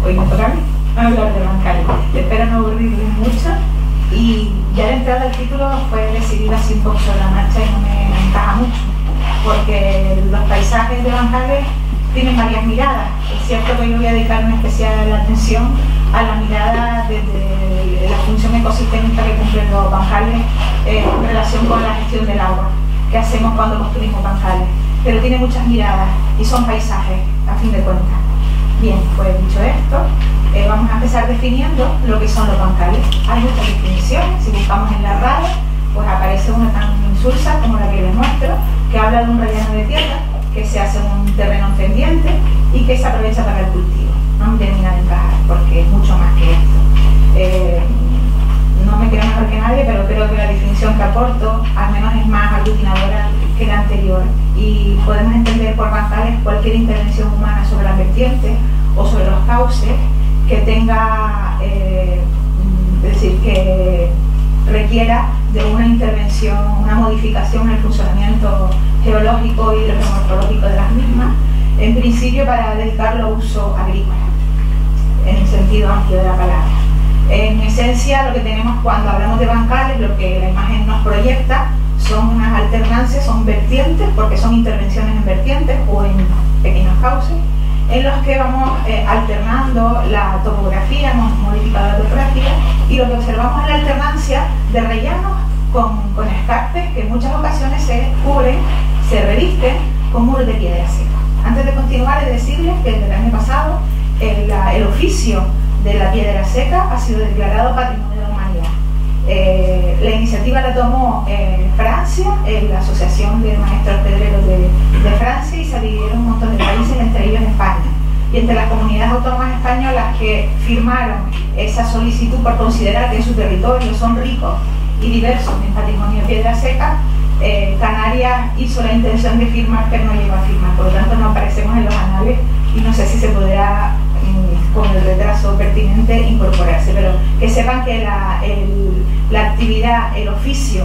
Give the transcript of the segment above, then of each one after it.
hoy me toca a mí hablar de bancales. Espero no aburrirles mucho, y ya de entrada el título fue decidido así un poco sobre la marcha y no me encaja mucho, porque los paisajes de bancales tienen varias miradas. Es cierto que yo voy a dedicar una especial atención a la mirada desde la función ecosistémica que cumplen los bancales en relación con la gestión del agua que hacemos cuando construimos bancales, pero tiene muchas miradas y son paisajes a fin de cuentas. Bien, pues dicho esto, vamos a empezar definiendo lo que son los bancales. Hay muchas definiciones. Si buscamos en la RAE, pues aparece una tan insulsa como la que les muestro, que habla de un relleno de tierra que se hace en un terreno en pendiente y que se aprovecha para el cultivo. No me termina de encajar porque es mucho más que esto. No me creo mejor que nadie, pero creo que la definición que aporto al menos es más aglutinadora que la anterior, y podemos entender por bancales cualquier intervención humana sobre las vertientes o sobre los cauces que tenga, es decir, que requiera de una intervención, una modificación en el funcionamiento geológico y hidrogeomorfológico de las mismas, en principio para dedicarlo a uso agrícola, en el sentido amplio de la palabra. En esencia, lo que tenemos cuando hablamos de bancales, lo que la imagen nos proyecta son unas alternancias, son vertientes, porque son intervenciones en vertientes o en pequeños cauces, en los que vamos alternando la topografía, hemos modificado la topografía, y lo que observamos es la alternancia de rellenos con escarpes que en muchas ocasiones se cubren, se revisten con muros de piedra seca. Antes de continuar, he de decirles que desde el año pasado el oficio de la piedra seca ha sido declarado Patrimonio de la Humanidad. La iniciativa la tomó Francia, la Asociación de Maestros Pedreros de Francia, y se adhirieron un montón de países, entre ellos España. Y entre las comunidades autónomas españolas que firmaron esa solicitud por considerar que en su territorio son ricos y diversos en patrimonio de piedra seca, Canarias hizo la intención de firmar, pero no llegó a firmar. Por lo tanto, no aparecemos en los anales y no sé si se podrá, con el retraso pertinente, incorporarse, pero que sepan que la actividad, el oficio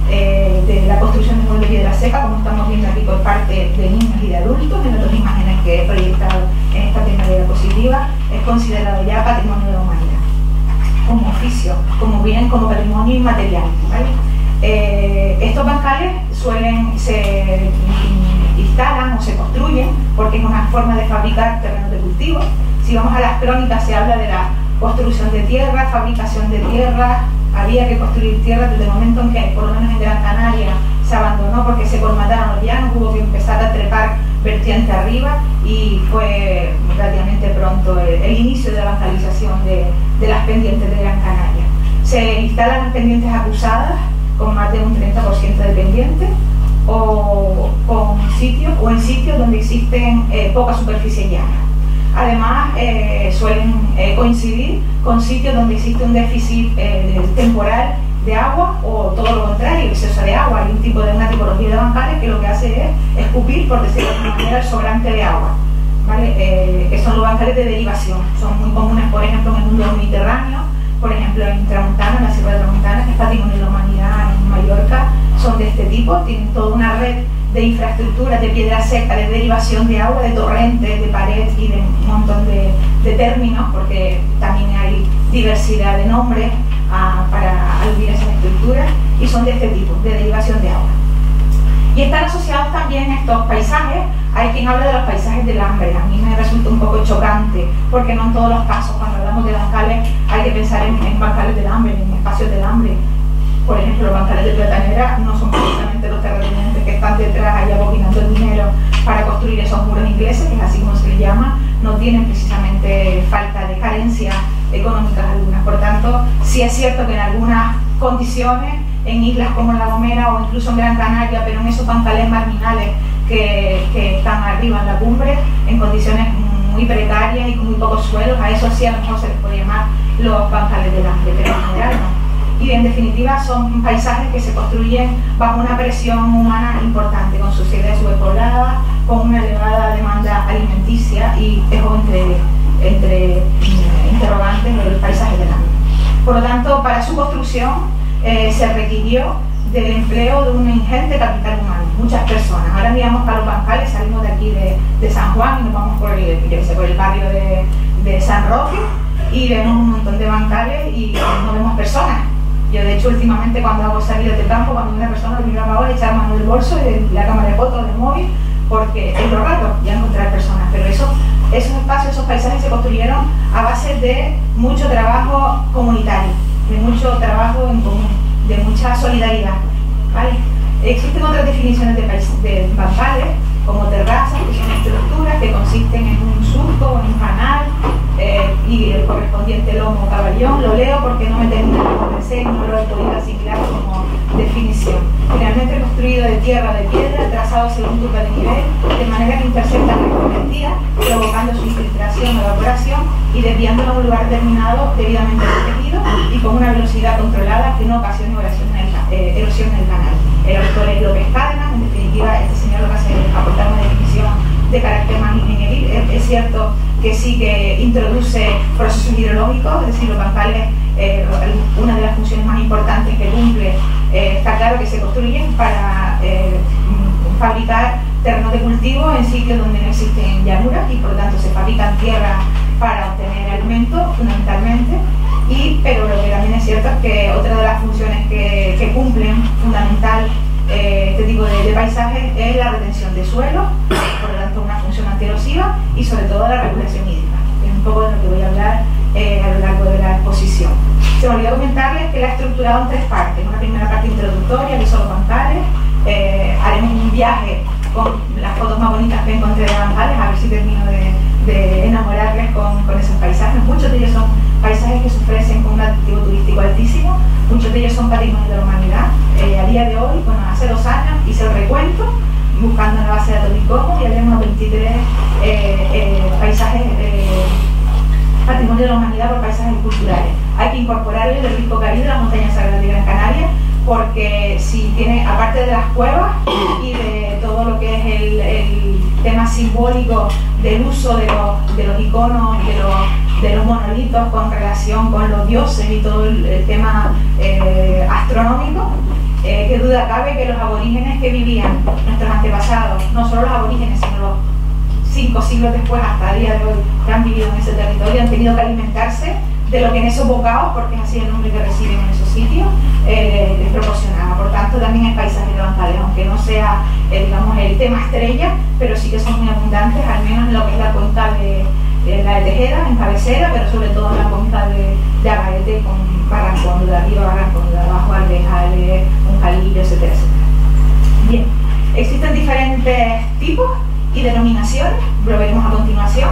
de la construcción de muros de piedra seca, como estamos viendo aquí por parte de niños y de adultos, en las dos imágenes que he proyectado en esta primera diapositiva, es considerado ya Patrimonio de la Humanidad, como oficio, como bien, como patrimonio inmaterial, ¿vale? Estos bancales se instalan o se construyen porque es una forma de fabricar terrenos de cultivo. Si vamos a las crónicas, se habla de la construcción de tierra, fabricación de tierra. Había que construir tierra desde el momento en que, por lo menos en Gran Canaria, se abandonó porque se colmataron los llanos, hubo que empezar a trepar vertiente arriba, y fue relativamente pronto el inicio de la bancalización de las pendientes de Gran Canaria. Se instalan las pendientes acusadas con más de un 30% de pendientes, o en sitios donde existen poca superficie llana. Además, suelen coincidir con sitios donde existe un déficit temporal de agua, o todo lo contrario, exceso de agua. Hay una tipología de bancales que lo que hace es escupir, por decirlo de alguna manera, el sobrante de agua, ¿vale? Que son los bancales de derivación. Son muy comunes, por ejemplo, en el mundo mediterráneo, por ejemplo en Tramontana, en la Sierra de Tramontana, que es Patrimonio de la Humanidad, en Mallorca, son de este tipo. Tienen toda una red de infraestructuras de piedra seca, de derivación de agua, de torrentes, de pared y de un montón de términos, porque también hay diversidad de nombres para aludir a esas estructuras, y son de este tipo, de derivación de agua. Y están asociados también estos paisajes. Hay quien habla de los paisajes del hambre. A mí me resulta un poco chocante, porque no en todos los casos, cuando hablamos de bancales, hay que pensar en bancales del hambre, en espacios del hambre. Por ejemplo, los bancales de Platanera no son precisamente los terratenientes que están detrás allá aboginando el dinero para construir esos muros ingleses, que es así como se les llama. No tienen precisamente falta de carencias económicas algunas. Por tanto, sí es cierto que en algunas condiciones, en islas como La Gomera o incluso en Gran Canaria, pero en esos bancales marginales que están arriba en la cumbre, en condiciones muy precarias y con muy pocos suelos, a eso sí a lo mejor se les puede llamar los bancales del hambre, pero en general no. Y en definitiva son paisajes que se construyen bajo una presión humana importante, con sociedades subpobladas, con una elevada demanda alimenticia, y dejo entre interrogantes el paisaje del hambre. Por lo tanto, para su construcción se requirió del empleo de un ingente capital humano, muchas personas. Ahora miramos para los bancales, salimos de aquí de San Juan y nos vamos por el barrio de San Roque, y vemos un montón de bancales y no vemos personas. Yo de hecho últimamente cuando hago salidas de campo, cuando una persona lo primero que hago es echar mano del bolso y de la cámara de fotos del móvil, porque es lo raro ya encontrar personas, pero esos espacios, esos paisajes se construyeron a base de mucho trabajo comunitario, de mucho trabajo en común, de mucha solidaridad, ¿vale? Existen otras definiciones de bancales, como terrazas, que son estructuras que consisten en un surco, en un canal y el correspondiente lomo o caballón. Lo leo porque no me termina de convencer y no lo he podido asimilar como definición. Generalmente construido de tierra o de piedra, trazado según curva de nivel, de manera que intercepta la correntía, provocando su infiltración o evaporación y desviándola a un lugar determinado debidamente protegido y con una velocidad controlada que no ocasione erosión en el canal. El autor es López Cárdenas. En definitiva, este señor lo que hace es aportar una definición de carácter más ingenieril. Es cierto que sí que introduce procesos hidrológicos, es decir, los bancales, una de las funciones más importantes que cumple, está claro que se construyen para fabricar terrenos de cultivo en sitios donde no existen llanuras y por lo tanto se fabrican tierras para obtener alimento fundamentalmente. Pero lo que también es cierto es que otra de las funciones que cumplen fundamental este tipo de paisajes es la retención de suelo, por lo tanto una función antierosiva y sobre todo la regulación hídrica, que es un poco de lo que voy a hablar a lo largo de la exposición. Se me olvidó comentarles que la he estructurado en tres partes. Una primera parte introductoria, que son los bancales. Haremos un viaje con las fotos más bonitas que encontré de bancales, a ver si termino de enamorarles con esos paisajes. Muchos de ellos son paisajes que se ofrecen con un atractivo turístico altísimo, muchos de ellos son patrimonio de la humanidad. A día de hoy, bueno, hace 2 años hice el recuento buscando en la base de datos ICOMOS y había unos 23 paisajes patrimonio de la humanidad por paisajes culturales. Hay que incorporarle el Risco Caribe, la montaña sagrada de Gran Canaria, porque si tiene, aparte de las cuevas y de todo lo que es el tema simbólico del uso de los iconos, de los monolitos con relación con los dioses y todo el tema astronómico, qué duda cabe que los aborígenes que vivían, nuestros antepasados, no solo los aborígenes, sino los 5 siglos después, hasta el día de hoy, que han vivido en ese territorio, han tenido que alimentarse de lo que en esos bocados, porque es así el nombre que reciben en esos sitios, les proporcionaba. Por tanto, también hay paisajes de bancales, aunque no sea, digamos, el tema estrella, pero sí que son muy abundantes, al menos en lo que es la cuenca de la de Tejeda, en cabecera, pero sobre todo en la cuenca de Agaete, con Barrancón, de arriba Barrancón, de abajo Alvejales, Uncalillo, etcétera, etcétera. Bien, existen diferentes tipos y denominaciones, lo veremos a continuación,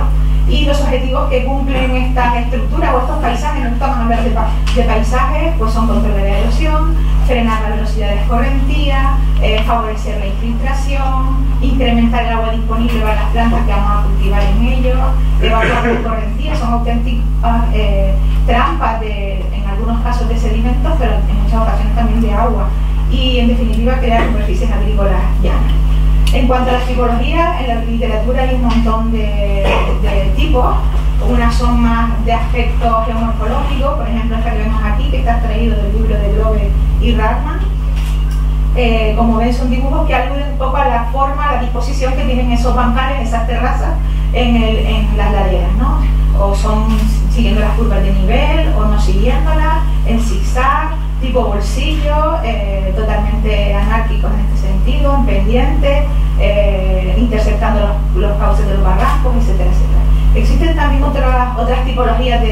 y los objetivos que cumplen estas estructuras o estos paisajes, no estamos hablando de paisajes, pues son controlar la erosión, frenar la velocidad de escorrentía, favorecer la infiltración, incrementar el agua disponible para las plantas que vamos a cultivar en ellos, evacuar la escorrentía, son auténticas trampas en algunos casos de sedimentos, pero en muchas ocasiones también de agua, y en definitiva crear superficies agrícolas llanas. En cuanto a las tipologías, en la literatura hay un montón de tipos. Unas son más de aspecto geomorfológico, por ejemplo esta que vemos aquí, que está extraído del libro de Glover y Ragman. Como ven, son dibujos que aluden un poco a la forma, a la disposición que tienen esos bancales, esas terrazas en las laderas, ¿no? O son siguiendo las curvas de nivel, o no siguiéndolas, en zigzag, tipo bolsillo, totalmente anárquicos en este sentido, en pendiente, interceptando los cauces de los barrancos, etcétera, etcétera. Existen también otras tipologías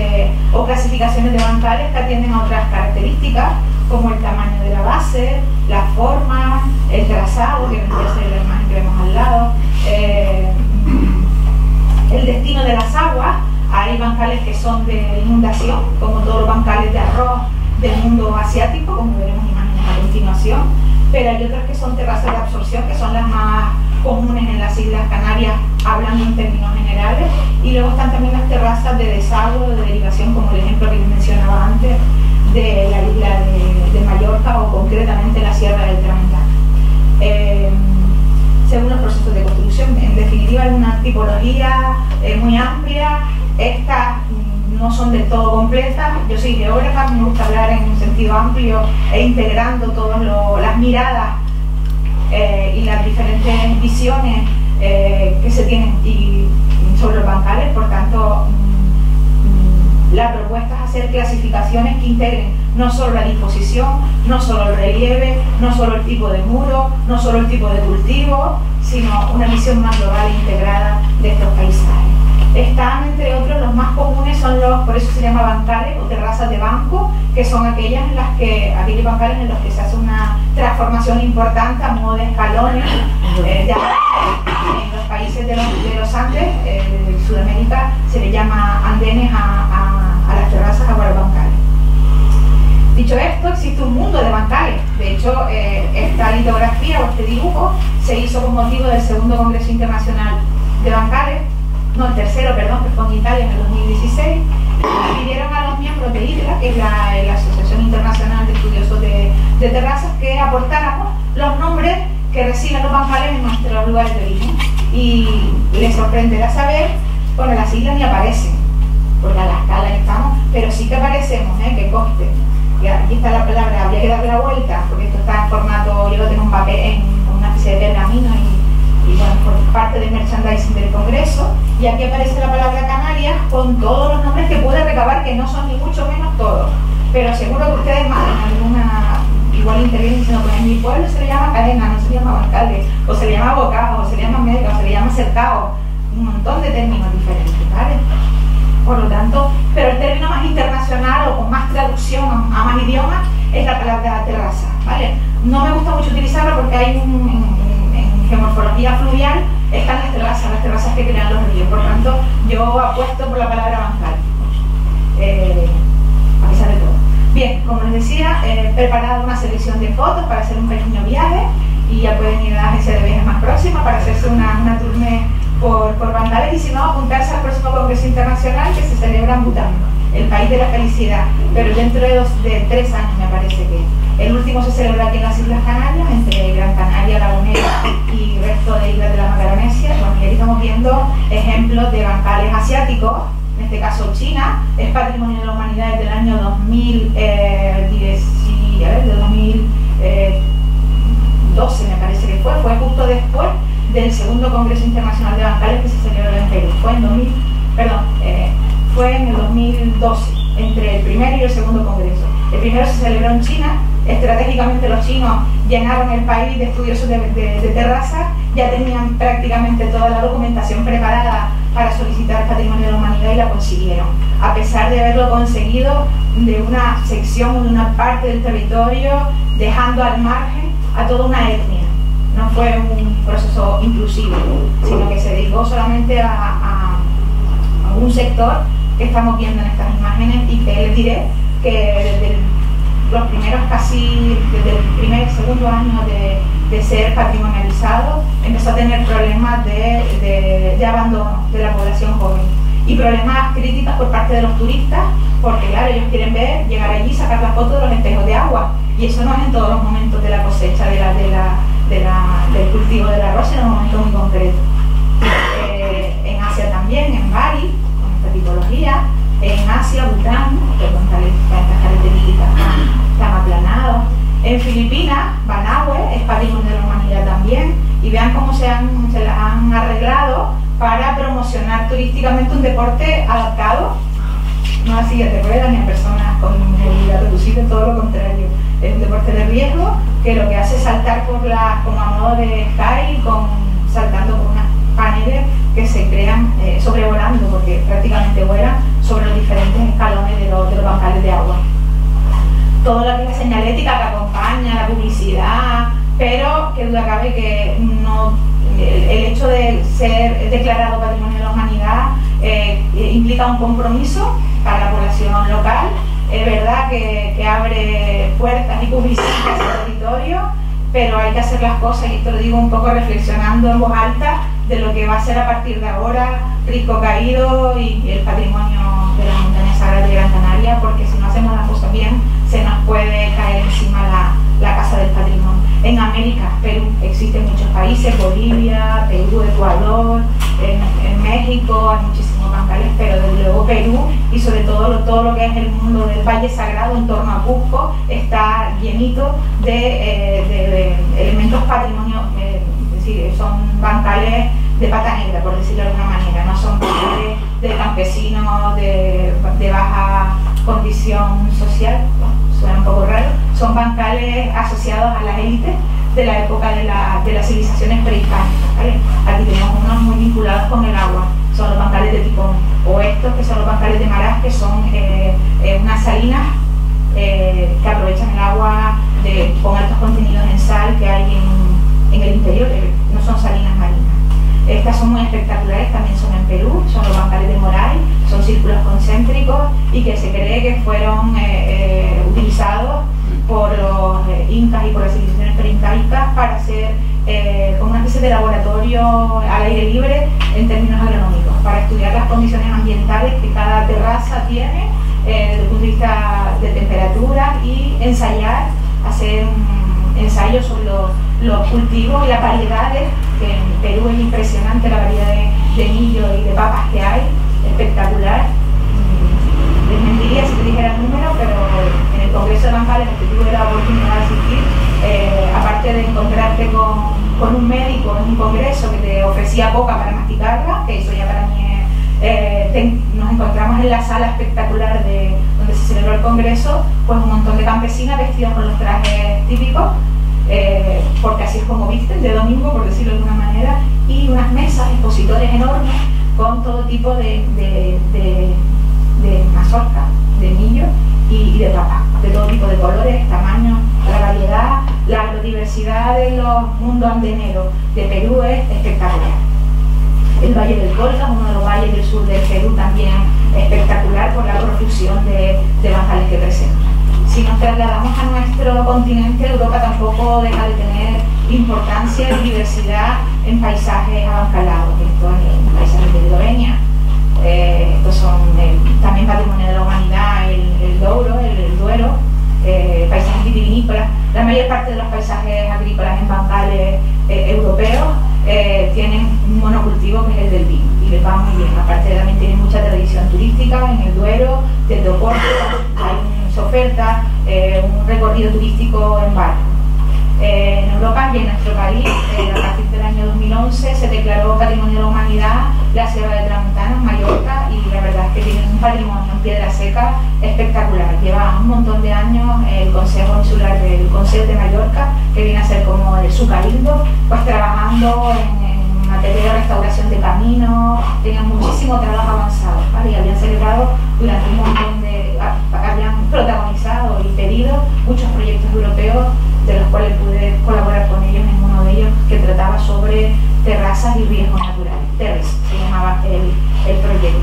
o clasificaciones de bancales que atienden a otras características, como el tamaño de la base, la forma, el trazado, que vendría a ser la imagen que vemos al lado, el destino de las aguas. Hay bancales que son de inundación, como todos los bancales de arroz del mundo asiático, como veremos imágenes a continuación, pero hay otras que son terrazas de absorción, que son las más comunes en las Islas Canarias, hablando en términos generales, y luego están también las terrazas de desagüe o de derivación, como el ejemplo que les mencionaba antes de la isla de Mallorca, o concretamente la Sierra del Tramontana. Según los procesos de construcción, en definitiva hay una tipología muy amplia. Estas no son del todo completas. Yo soy geógrafa, me gusta hablar en un sentido amplio e integrando todas las miradas y las diferentes visiones que se tienen sobre los bancales. Por tanto, La propuesta es hacer clasificaciones que integren no solo la disposición, no solo el relieve, no solo el tipo de muro, no solo el tipo de cultivo, sino una visión más global e integrada de estos paisajes. Están, entre otros, los más comunes son los, por eso se llama bancales o terrazas de banco, que son aquellos bancales en los que se hace una transformación importante a modo de escalones. En los países de los Andes, de Sudamérica, se le llama andenes a las terrazas o a los bancales. Dicho esto, existe un mundo de bancales. De hecho, esta litografía o este dibujo se hizo con motivo del segundo Congreso Internacional de Bancales, no, el tercero, perdón, que fue en Italia en el 2016, y pidieron a los miembros de IDRA, que es la Asociación Internacional de Estudiosos de Terrazas, que aportáramos los nombres que reciben los bancales en nuestros lugares de origen. Y les sorprenderá saber, bueno, las siglas ni aparecen, porque a la escala que estamos, pero sí que aparecemos, que conste. Y aquí está la palabra, habría que darle la vuelta, porque esto está en formato, yo lo tengo en papel, en una especie de pergamino y bueno, por parte del merchandising del Congreso, y aquí aparece la palabra Canarias con todos los nombres que puede recabar, que no son ni mucho menos todos, pero seguro que ustedes más en alguna, igual intervienen diciendo, pues en mi pueblo se le llama cadena, no se le llama bancales, o se le llama bocado, o se le llama médica, o se le llama cercado, un montón de términos diferentes, ¿vale? Por lo tanto, pero el término más internacional o con más traducción a más idiomas es la palabra terraza, ¿vale? No me gusta mucho utilizarlo porque hay en geomorfología fluvial están las terrazas que crean los ríos, por tanto yo apuesto por la palabra bancal, a pesar de todo. Bien, como les decía, he preparado una selección de fotos para hacer un pequeño viaje y ya pueden ir a la agencia de viajes más próxima para hacerse una tournée por Bancales, y si no, apuntarse al próximo Congreso Internacional que se celebra en Bután, el país de la felicidad, pero dentro de 3 años me parece que. El último se celebra aquí en las Islas Canarias, entre Gran Canaria, La Gomera y el resto de islas de la Macaronesia. Bueno, y aquí estamos viendo ejemplos de bancales asiáticos, en este caso China, es Patrimonio de la Humanidad desde el año 2012 me parece que fue justo después del segundo Congreso Internacional de Bancales que se celebró en Perú. Fue en el 2012, entre el primero y el segundo Congreso. El primero se celebró en China. Estratégicamente los chinos llenaron el país de estudiosos de terrazas, ya tenían prácticamente toda la documentación preparada para solicitar Patrimonio de la Humanidad y la consiguieron, a pesar de haberlo conseguido de una sección o de una parte del territorio, dejando al margen a toda una etnia. No fue un proceso inclusivo, sino que se dedicó solamente a un sector que estamos viendo en estas imágenes, y que les diré que desde los primeros desde el primer y segundo año de ser patrimonializado, empezó a tener problemas de abandono de la población joven y problemas críticos por parte de los turistas, porque claro, ellos quieren llegar allí y sacar la foto de los espejos de agua, y eso no es en todos los momentos de la cosecha del cultivo del arroz, sino en un momento muy concreto. En Asia también, en Bali, con esta tipología, en Asia, Bután, con estas características tan aplanadas. En Filipinas, Banahue es Patrimonio de la Humanidad también, y vean cómo se las han arreglado para promocionar turísticamente un deporte adaptado, no a silla de ruedas ni a personas con movilidad reducida, todo lo contrario. Es un deporte de riesgo que lo que hace es saltar como a modo de sky, saltando por unas paneles que se crean sobrevolando, porque prácticamente vuelan sobre los diferentes escalones de los bancales de agua. Todo lo que es la señalética que acompaña, la publicidad, pero que duda cabe que el hecho de ser declarado Patrimonio de la Humanidad implica un compromiso para la población local. Es verdad que abre puertas y publicita ese territorio, pero hay que hacer las cosas, y esto lo digo un poco reflexionando en voz alta de lo que va a ser a partir de ahora Risco Caído y el patrimonio de las montañas sagradas de Gran Canaria, porque si no hacemos las cosas bien se nos puede caer encima la casa del patrimonio. En América, Perú, existen muchos países, Bolivia, Perú, Ecuador, en México hay muchísimos bancales, pero desde luego Perú, y sobre todo lo que es el mundo del Valle Sagrado en torno a Cusco, está llenito de elementos patrimonio, es decir, son bancales de pata negra, por decirlo de alguna manera, no son bancales de campesinos de baja condición social, suena un poco raro, son bancales asociados a las élites de la época de las civilizaciones prehispánicas, ¿vale? Aquí tenemos unos muy vinculados con el agua, son los bancales de Ticón, o estos que son los bancales de Marás, que son unas salinas que aprovechan el agua con altos contenidos en sal que hay en el interior, no son salinas marinas. Estas son muy espectaculares, también son en Perú, son los bancales de Moray, son círculos concéntricos y que se cree que fueron utilizados por los incas y por las civilizaciones preincaicas para hacer como una especie de laboratorio al aire libre en términos agronómicos, para estudiar las condiciones ambientales que cada terraza tiene desde el punto de vista de temperatura y ensayar, hacer ensayos sobre los cultivos y las variedades, que en Perú es impresionante la variedad de millo y de papas que hay, espectacular. Les mentiría si te dijera el número, pero en el Congreso de Bancales, al que tuve la oportunidad de asistir, aparte de encontrarte con un médico en un congreso que te ofrecía coca para masticarla, que eso ya para mí nos encontramos en la sala espectacular donde se celebró el congreso, pues un montón de campesinas vestidas con los trajes típicos, porque así es como visten, de domingo, por decirlo de alguna manera, y unas mesas, expositores enormes, con todo tipo de mazorca, de millo y de papa, de todo tipo de colores, tamaños, la variedad, la agrodiversidad de los mundos andeneros de Perú es espectacular. El Valle del Colca, uno de los valles del sur del Perú, también espectacular por la profusión de bancales que presenta. Si nos trasladamos a nuestro continente, Europa tampoco deja de tener importancia y diversidad en paisajes abancalados. Esto en paisajes de Eslovenia, estos son también patrimonio de la humanidad, el Douro, el Duero, paisajes vitivinícolas. La mayor parte de los paisajes agrícolas en bancales europeos tienen un monocultivo que es el del vino y les va muy bien. Aparte también tienen mucha tradición turística en el Duero, desde Oporto se oferta un recorrido turístico en barco. En Europa y en nuestro país, a partir del año 2011 se declaró Patrimonio de la Humanidad la Sierra de Tramuntana en Mallorca, y la verdad es que tienen un patrimonio en piedra seca espectacular. Lleva un montón de años el Consejo Insular del Consell de Mallorca, que viene a ser como su cabildo, pues trabajando en materia de restauración de caminos, tenían muchísimo trabajo avanzado, ¿vale? Y habían celebrado durante un montón habían protagonizado y pedido muchos proyectos europeos, de los cuales pude colaborar con ellos en uno de ellos que trataba sobre terrazas y riesgos naturales. Terres se llamaba el proyecto.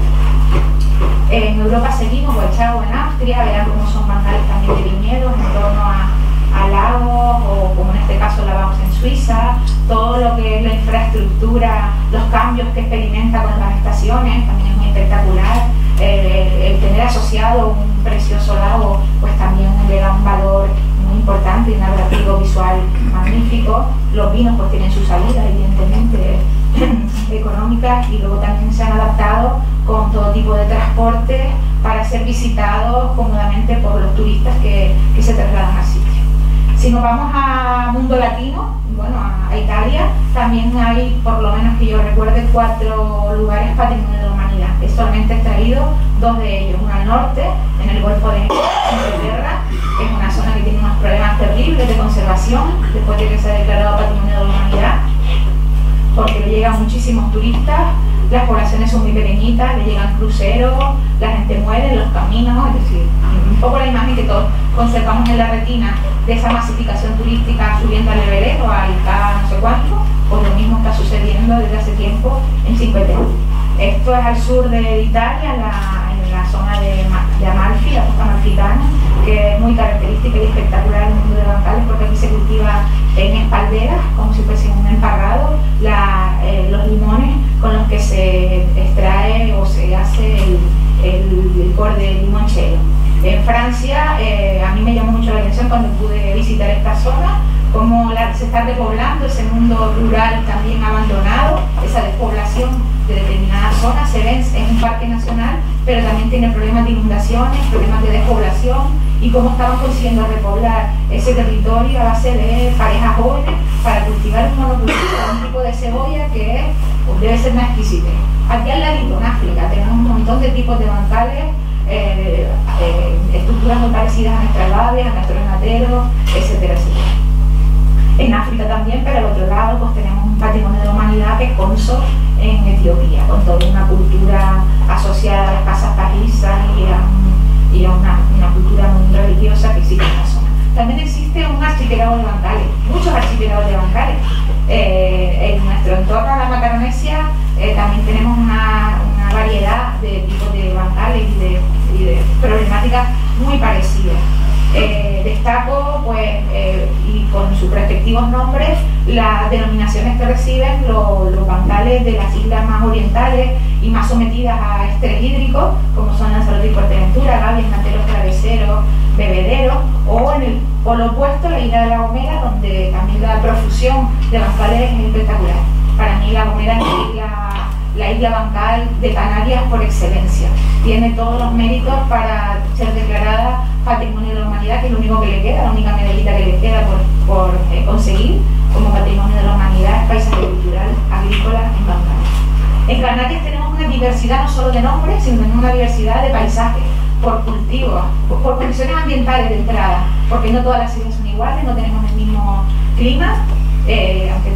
En Europa seguimos, Wachau en Austria, verán cómo son bancales también de viñedos en torno a lagos, o como en este caso la Vamos en Suiza, todo lo que es la infraestructura, los cambios que experimenta con las estaciones, también es muy espectacular. El tener asociado un precioso lago, pues también le da un valor muy importante y un atractivo visual magnífico. Los vinos pues tienen su salida, evidentemente, económicas, y luego también se han adaptado con todo tipo de transporte para ser visitados cómodamente por los turistas que se trasladan al sitio. Si nos vamos a mundo latino, bueno, a Italia, también hay, por lo menos que yo recuerde, 4 lugares patrimonio de la humanidad. He solamente extraído 2 de ellos, uno al norte, en el Golfo de Inglaterra, que es una zona que tiene unos problemas terribles de conservación, después de que se ha declarado patrimonio de la humanidad, porque le llegan muchísimos turistas, las poblaciones son muy pequeñitas, le llegan cruceros, la gente muere en los caminos, es decir, un poco la imagen que todos conservamos en la retina de esa masificación turística subiendo al Everest o al K no sé cuánto, pues lo mismo está sucediendo desde hace tiempo en Cinque Terre. Esto es al sur de Italia, en la zona de Amalfi, la costa amalfitana, que es muy característica y espectacular en el mundo de bancales, porque aquí se cultiva en espalderas, como si fuese un emparrado, los limones con los que se extrae o se hace el licor de limoncello. En Francia, a mí me llamó mucho la atención cuando pude visitar esta zona, cómo se está repoblando ese mundo rural también abandonado, esa despoblación de determinadas zonas se ven en un parque nacional, pero también tiene problemas de inundaciones, problemas de despoblación, y cómo estaban consiguiendo repoblar ese territorio a base de parejas jóvenes para cultivar un monocultivo, un tipo de cebolla que pues, debe ser una exquisitez. Aquí al ladito, en África, tenemos un montón de tipos de bancales gavias, nuestros nateros, etcétera, etcétera. En África también, pero al otro lado pues tenemos un patrimonio de la humanidad que es Conso en Etiopía, con toda una cultura asociada a las casas pajizas y a una cultura muy religiosa que existe en la zona. También existe un archipiélago de bancales, muchos archipiélagos de bancales. En nuestro entorno a la Macaronesia también tenemos una variedad de tipos de bancales y de problemáticas muy parecidas. Destaco, pues, y con sus respectivos nombres, las denominaciones que reciben los bancales de las islas más orientales y más sometidas a estrés hídrico, como son Lanzarote y Fuerteventura, Gavias, Nateros, Travesero, Bebedero, o en el polo opuesto, la isla de La Gomera, donde también la profusión de bancales es espectacular. Para mí La Gomera es la isla bancal de Canarias por excelencia. Tiene todos los méritos para ser declarada Patrimonio de la Humanidad, que es lo único que le queda, la única medallita que le queda por conseguir como Patrimonio de la Humanidad es paisaje cultural agrícola en bancales. En Canarias tenemos una diversidad no solo de nombres, sino también una diversidad de paisajes, por cultivos, por condiciones ambientales de entrada, porque no todas las islas son iguales, no tenemos el mismo clima, aunque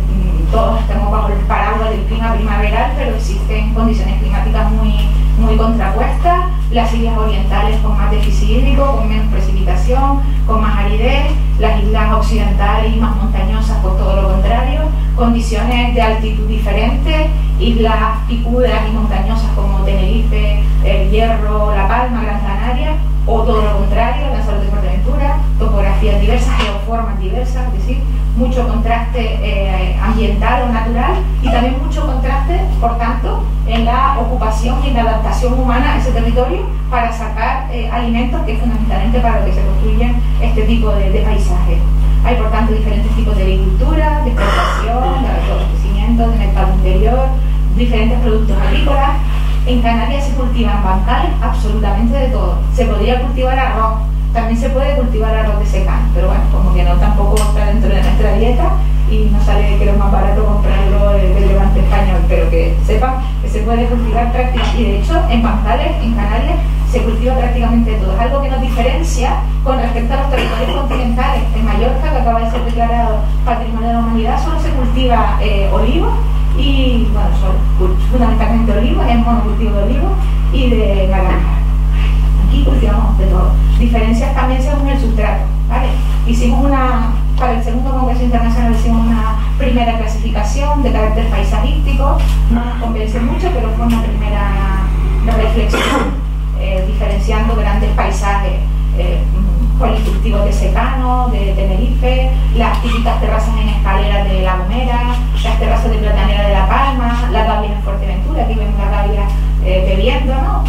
todos estamos bajo el paraguas del clima primaveral, pero existen condiciones climáticas muy contrapuestas. Las islas orientales con más déficit hídrico, con menos precipitación, con más aridez, las islas occidentales y más montañosas por todo lo contrario, condiciones de altitud diferentes, islas picudas y montañosas como Tenerife, El Hierro, La Palma, Gran Canaria, o todo lo contrario, Lanzarote y Fuerteventura, topografías diversas, geoformas diversas, es decir, mucho contraste ambiental o natural y también mucho contraste, por tanto, en la ocupación y en la adaptación humana a ese territorio para sacar alimentos, que es fundamentalmente para lo que se construyen este tipo de paisajes. Hay, por tanto, diferentes tipos de agricultura, de explotación, de abastecimiento, de mercado interior, diferentes productos agrícolas. En Canarias se cultivan bancales absolutamente de todo. Se podría cultivar arroz, también se puede cultivar arroz de secano, pero bueno, como que no tampoco está dentro de nuestra dieta y no sale que lo más barato comprarlo del Levante español, pero que sepan que se puede cultivar prácticamente, y de hecho en bancales, en Canarias, se cultiva prácticamente todo. Es algo que nos diferencia con respecto a los territorios continentales. En Mallorca, que acaba de ser declarado Patrimonio de la Humanidad, solo se cultiva olivo y, bueno, fundamentalmente olivos, es monocultivo de olivos y de naranja. Aquí cultivamos de todo. Diferencias también según el sustrato, ¿vale? Para el segundo Congreso Internacional hicimos una primera clasificación de carácter paisajístico, no nos convence mucho, pero fue una primera reflexión, diferenciando grandes paisajes, policultivos de secano, de Tenerife, las típicas terrazas en escaleras de La Gomera, las terrazas de platanera de La Palma, las gavias en Fuerteventura, aquí vemos las gavias bebiendo, ¿no?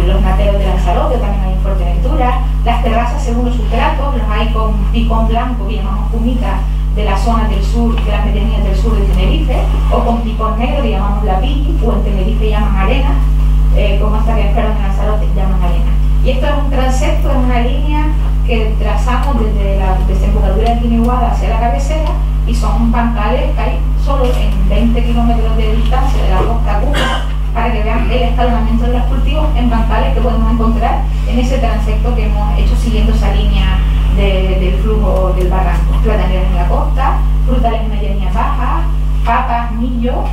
Los nateros de Lanzarote también hay en Fuerteventura, las terrazas según los sustratos, los hay con picón blanco, que llamamos pumita, de la zona del sur, de las medianías del sur de Tenerife, o con picón negro, que llamamos la piqui, o en Tenerife llaman arena, como esta que esperan en Lanzarote llaman arena. Y esto es un transepto, es una línea que trazamos desde la desembocadura de Guiniguada hacia la cabecera, y son bancales que hay solo en 20 kilómetros de distancia de la costa Cuba, para que vean el escalonamiento de los cultivos en bancales que podemos encontrar en ese transecto que hemos hecho siguiendo esa línea del flujo del barranco. Plataneras en la costa, frutales en medianías bajas, papas, millo,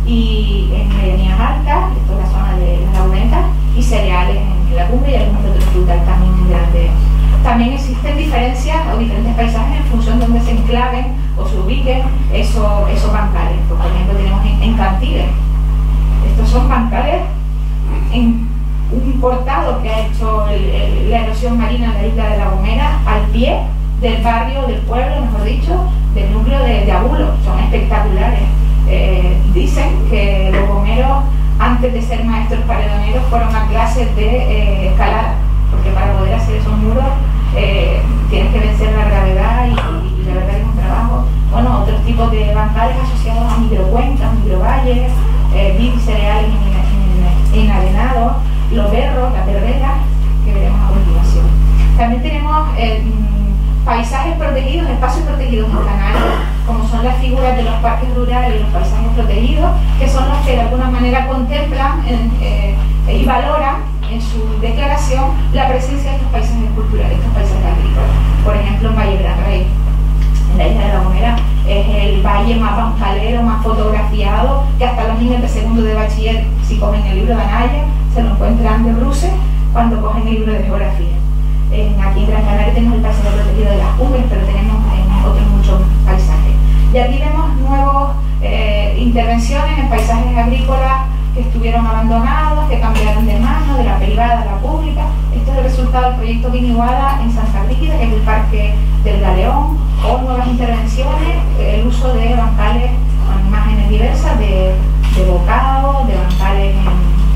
y en medianías altas, esto es la zona de las lagunetas, y cereales en la cumbre y algunos otros frutales también en grandes. También existen diferencias o diferentes paisajes en función de donde se enclaven o se ubiquen esos bancales. Por ejemplo, tenemos en Cantiles. Estos son bancales en un cortado que ha hecho la erosión marina en la isla de La Gomera al pie del barrio, del pueblo, mejor dicho, del núcleo de Abulo. Son espectaculares. Dicen que los gomeros, antes de ser maestros paredoneros, fueron a clases de escalada, porque para poder hacer esos muros tienes que vencer la gravedad y la verdad es un trabajo. Bueno, otros tipos de bancales asociados a microcuencas, microvalles, cereales enarenados, los berros, las berreras, que veremos a continuación. También tenemos paisajes protegidos, espacios protegidos en Canarias, como son las figuras de los parques rurales y los paisajes protegidos, que son los que de alguna manera contemplan y valoran en su declaración la presencia de estos paisajes culturales, estos valle más bancalero, más fotografiado, que hasta los niños de segundo de bachiller, si cogen el libro de Anaya, se lo encuentran de bruces cuando cogen el libro de geografía. Aquí en Gran Canaria tenemos el paisaje protegido de las cumbres, pero tenemos en otros muchos paisajes. Y aquí vemos nuevas intervenciones en paisajes agrícolas que estuvieron abandonados, que cambiaron de mano, de la privada a la pública. Esto es el resultado del proyecto Viniguada en Santa Brígida, que es el Parque del Galeón, o nuevas intervenciones, el uso de bancales con imágenes diversas, de bocado, de bancales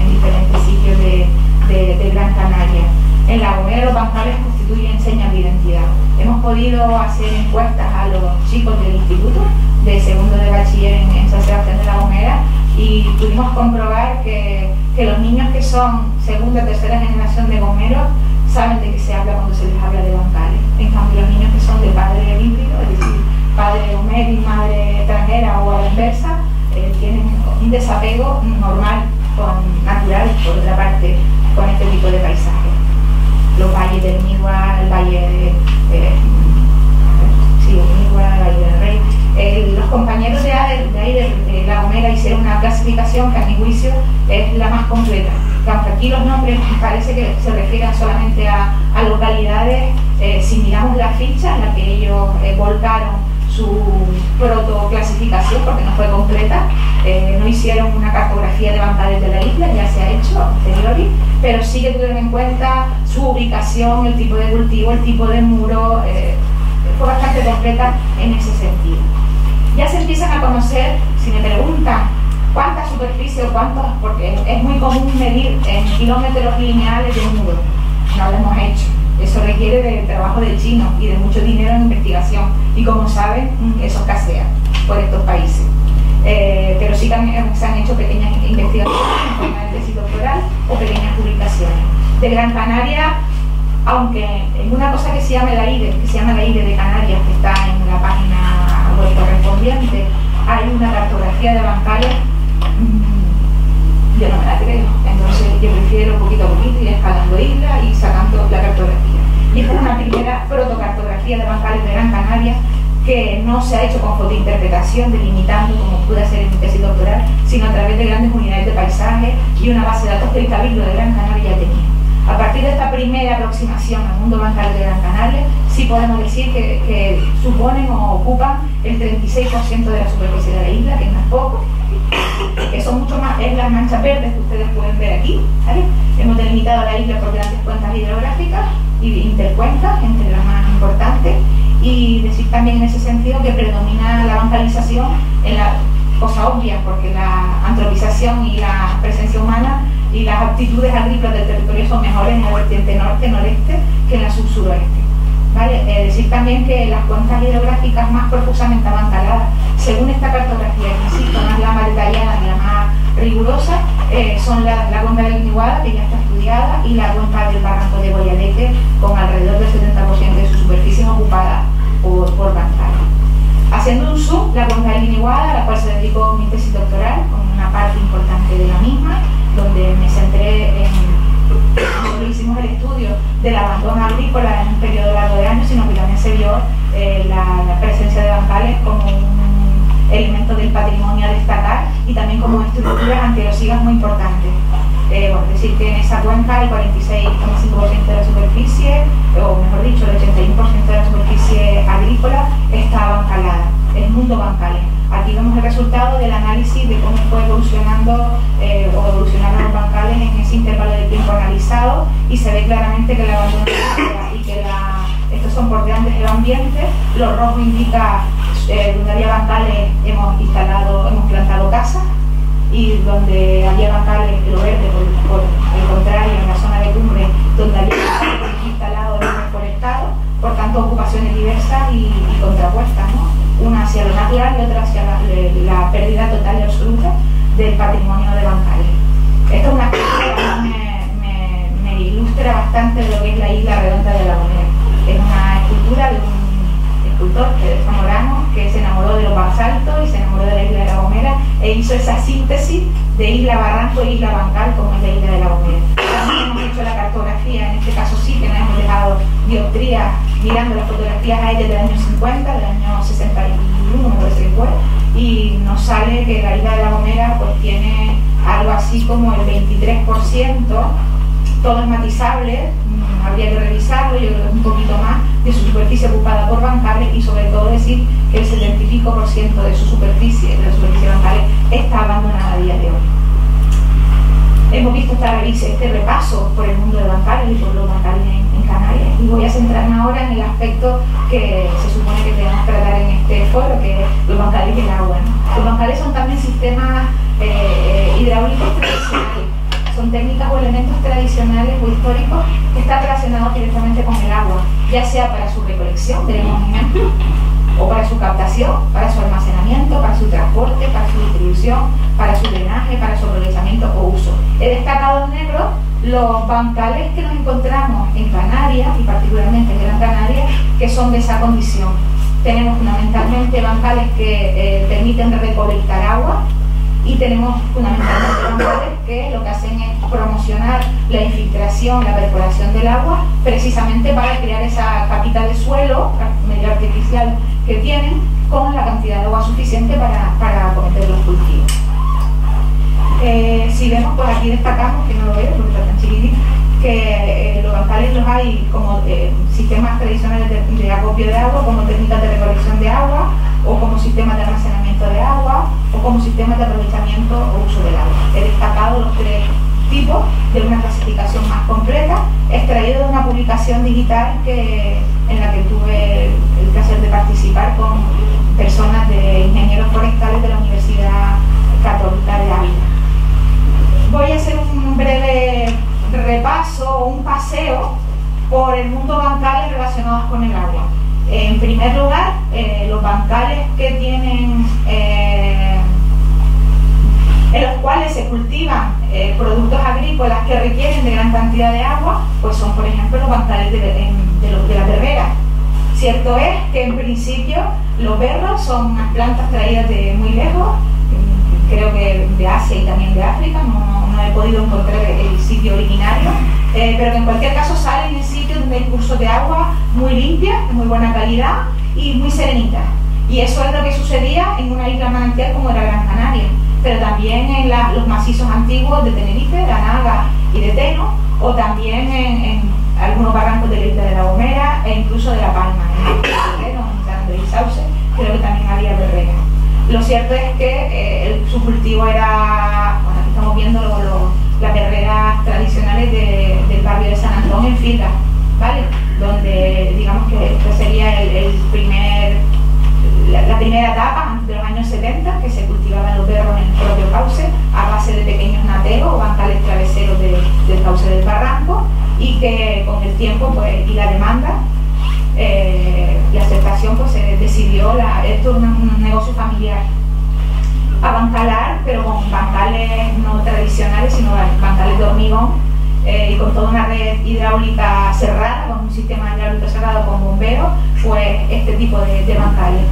en diferentes sitios de Gran Canaria. En La Gomera los bancales constituyen señas de identidad. Hemos podido hacer encuestas a los chicos del instituto de segundo de bachiller en San Sebastián de La Gomera y pudimos comprobar que los niños que son segunda o tercera generación de gomeros saben de qué se habla cuando se les habla de bancales. En cambio, los niños que son de padre híbrido, es decir, padre gomero y madre extranjera o a la inversa, tienen un desapego normal, natural, por otra parte, con este tipo de paisajes. Los valles del Migua, el valle de Migua, el valle del Rey. Los compañeros de ahí de La Gomera hicieron una clasificación que a mi juicio es la más completa. Aunque aquí los nombres parece que se refieren solamente a localidades, si miramos la ficha en la que ellos volcaron su protoclasificación, porque no fue completa, no hicieron una cartografía de bancales de la isla, ya se ha hecho a posteriori, pero sí que tuvieron en cuenta su ubicación, el tipo de cultivo, el tipo de muro, fue bastante completa en ese sentido. Ya se empiezan a conocer, si me preguntan cuánta superficie o cuántos, porque es muy común medir en kilómetros lineales de un muro, no lo hemos hecho. Eso requiere de trabajo de chino y de mucho dinero en investigación y, como saben, eso escasea por estos países. Pero sí que se han hecho pequeñas investigaciones en forma de tesis doctoral o pequeñas publicaciones. De Gran Canaria, aunque en una cosa que se llama la IDE, de Canarias, que está en la página web correspondiente, hay una cartografía de bancales, yo no me la creo, entonces yo prefiero poquito a poquito ir escalando islas y sacando la cartografía. Y esta es una primera protocartografía de bancales de Gran Canaria que no se ha hecho con fotointerpretación, delimitando como pude hacer en mi tesis doctoral, sino a través de grandes unidades de paisaje y una base de datos que el Cabildo de Gran Canaria ya tenía. A partir de esta primera aproximación al mundo bancal de Gran Canaria, sí podemos decir que suponen o ocupan el 36% de la superficie de la isla, que no es poco, que son mucho más, es las manchas verdes que ustedes pueden ver aquí, ¿vale? Hemos delimitado la isla por grandes cuencas hidrográficas y intercuencas, entre las más importantes, y decir también en ese sentido que predomina la bancalización en la cosa obvia, porque la antropización y la presencia humana y las aptitudes agrícolas del territorio son mejores en la vertiente norte-noreste que en la sur-suroeste. ¿Vale? Decir también que las cuencas hidrográficas más profusamente abancaladas, según esta cartografía, que insisto, no es la más detallada ni la más rigurosa, son la cuenca del Viniguada, que ya está estudiada, y la cuenca del Barranco de Goyaleque, con alrededor del 70% de su superficie ocupada por bancales. Haciendo un zoom, la cuenca del Viniguada, a la cual se dedicó mi tesis doctoral, con una parte importante de la misma, donde me centré en no solo hicimos el estudio del abandono agrícola en un periodo largo de años, sino que también se vio la presencia de bancales como un elemento del patrimonio a destacar y también como estructuras antierosivas muy importantes. Es decir, que en esa cuenca el 46,5% de la superficie, o mejor dicho, el 81% de la superficie agrícola está bancalada, el mundo bancales. Aquí vemos el resultado del análisis de cómo fue evolucionando o evolucionaron los bancales en ese intervalo de tiempo analizado, y se ve claramente que el abandono y que estos son por grandes ambientes. Lo rojo indica donde había bancales hemos plantado casas, y donde había bancales, lo verde por el contrario, en la zona de cumbre, donde había bancales instalados hemos reforestado. Por tanto, ocupaciones diversas y contrapuestas, ¿no? Una hacia lo natural y otra hacia la pérdida total y absoluta del patrimonio de bancales. Esta es una cosa que me ilustra bastante de lo que es la isla redonda de La Gomera. Es una escultura de un escultor, zamorano, que se enamoró de los basaltos y se enamoró de la isla de La Gomera e hizo esa síntesis de isla barranco e isla bancal como es la isla de La Gomera. También hemos hecho la cartografía, en este caso sí que no hemos dejado ni dioptrías mirando las fotografías aéreas del año 50, del año 61 me parece que fue, y nos sale que la isla de La Gomera pues tiene algo así como el 23%, todo es matizable, habría que revisarlo, yo creo que es un poquito más, de su superficie ocupada por bancales, y sobre todo decir que el 75% de su superficie, de la superficie de bancales, está abandonada a día de hoy. Hemos visto este repaso por el mundo de bancales y por los bancales en Canarias, y voy a centrarme ahora en el aspecto que se supone que debemos tratar en este foro, que es los bancales y el agua, ¿no? Los bancales son también sistemas hidráulicos tradicionales, son técnicas o elementos tradicionales o históricos que están relacionados directamente con el agua, ya sea para su recolección, tenemos un ejemplo, o para su captación, para su almacenamiento, para su transporte, para su distribución, para su drenaje, para su aprovechamiento o uso. He destacado en negro los bancales que nos encontramos en Canarias, y particularmente en Gran Canaria, que son de esa condición. Tenemos fundamentalmente bancales que permiten recolectar agua, y tenemos fundamentalmente bancales que lo que hacen es promocionar la infiltración, la perforación del agua, precisamente para crear esa capita de suelo medio artificial que tienen, con la cantidad de agua suficiente para cometer los cultivos. Si vemos, pues aquí destacamos, que no lo veo porque está tan chiquitito, que los bancales los hay como sistemas tradicionales de acopio de agua, como técnicas de recolección de agua, o como sistemas de almacenamiento de agua, o como sistemas de aprovechamiento o uso del agua. He destacado los tres tipos de una clasificación más completa, extraído de una publicación digital en la que tuve el placer de participar con personas de ingenieros forestales de la Universidad Católica de Ávila. Voy a hacer un breve repaso o un paseo por el mundo bancales relacionados con el agua. En primer lugar, los bancales que tienen, en los cuales se cultivan productos agrícolas que requieren de gran cantidad de agua, pues son, por ejemplo, los bancales de la berrera. Cierto es que en principio los berros son unas plantas traídas de muy lejos, creo que de Asia y también de África, no he podido encontrar el sitio originario, pero que en cualquier caso salen en sitios donde hay cursos de agua muy limpias, de muy buena calidad y muy serenitas. Y eso es lo que sucedía en una isla manantial como era Gran Canaria, pero también en los macizos antiguos de Tenerife, de Anaga y de Teno, o también en algunos barrancos de la isla de La Gomera e incluso de La Palma, en San Andrés y Sauce, creo que también había berrera. Lo cierto es que su cultivo era, bueno, aquí estamos viendo las berreras tradicionales del barrio de San Antón en Filga, ¿vale? Donde digamos que este sería la primera etapa, antes de los años 70, que se cultivaban los berros en el propio cauce, a base de pequeños nateros o bancales traveseros del cauce del barranco, y que con el tiempo pues, y la demanda, la aceptación, pues se decidió, esto es un negocio familiar, abancalar, pero con bancales no tradicionales, sino bancales de hormigón, y con toda una red hidráulica cerrada, con un sistema hidráulico cerrado con bomberos, pues este tipo de bancales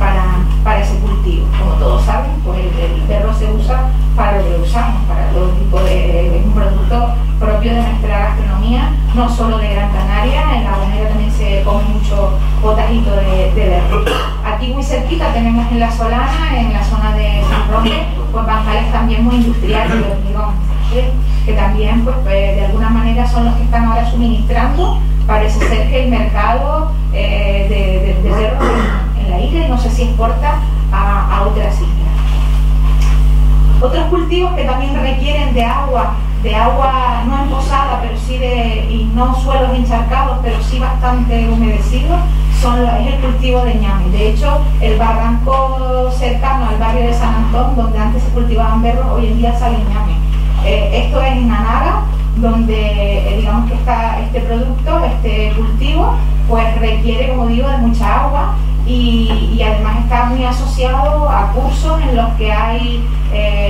para ese cultivo. Como todos saben, pues el berro se usa para lo que lo usamos, para todo tipo de un producto propio de nuestra gastronomía, no solo de Gran Canaria. En La Gomera también se come mucho potajito de berro. Aquí muy cerquita tenemos en La Solana, en la zona de San Roque, pues bancales también muy industriales de hormigón, ¿sí? Que también pues de alguna manera son los que están ahora suministrando, parece ser que el mercado de berro en la isla, y no sé si exporta a otras islas. Otros cultivos que también requieren de agua no emposada, pero sí y no suelos encharcados, pero sí bastante humedecidos, es el cultivo de ñame. De hecho, el barranco cercano al barrio de San Antón, donde antes se cultivaban berros, hoy en día sale ñame. Esto es en Anaga, donde digamos que está este producto, este cultivo, pues requiere, como digo, de mucha agua, y además está muy asociado a cursos en los que hay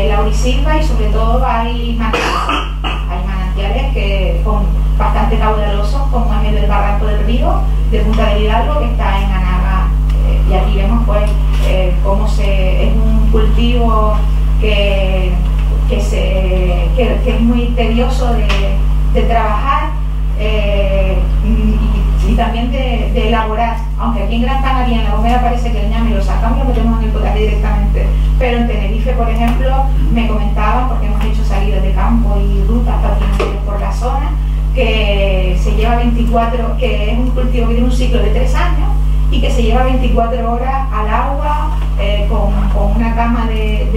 laurisilva, y sobre todo hay manantiales que son bastante caudalosos, como es el barranco del río de Punta del Hidalgo, que está en Anaga, y aquí vemos pues cómo es un cultivo que es muy tedioso de trabajar, y también de elaborar, aunque aquí en Gran Canaria en La Gomera parece que el ñame lo sacamos y lo metemos en el potaje directamente, pero en Tenerife, por ejemplo, me comentaban, porque hemos hecho salidas de campo y rutas patrimoniales por la zona, que se lleva 24, que es un cultivo que tiene un ciclo de 3 años y que se lleva 24 horas al agua con una cama de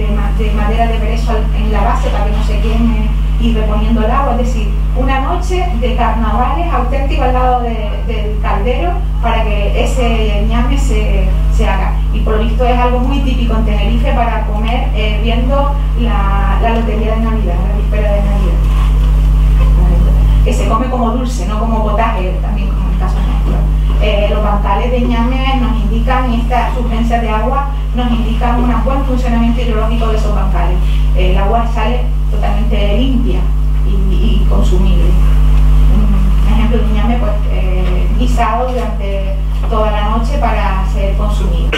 madera de brezo en la base para que no se queme y reponiendo el agua, es decir, una noche de carnavales auténtico al lado del caldero para que ese ñame se haga. Y por lo visto es algo muy típico en Tenerife para comer viendo la lotería de Navidad, la víspera de Navidad. Que se come como dulce, no como potaje, también como en el caso nuestro. Los bancales de ñame nos indican, y estas surgencias de agua nos indican un buen funcionamiento hidrológico de esos bancales. El agua sale totalmente limpia y consumible. Un ejemplo de un ñame pues, guisado durante toda la noche para ser consumido.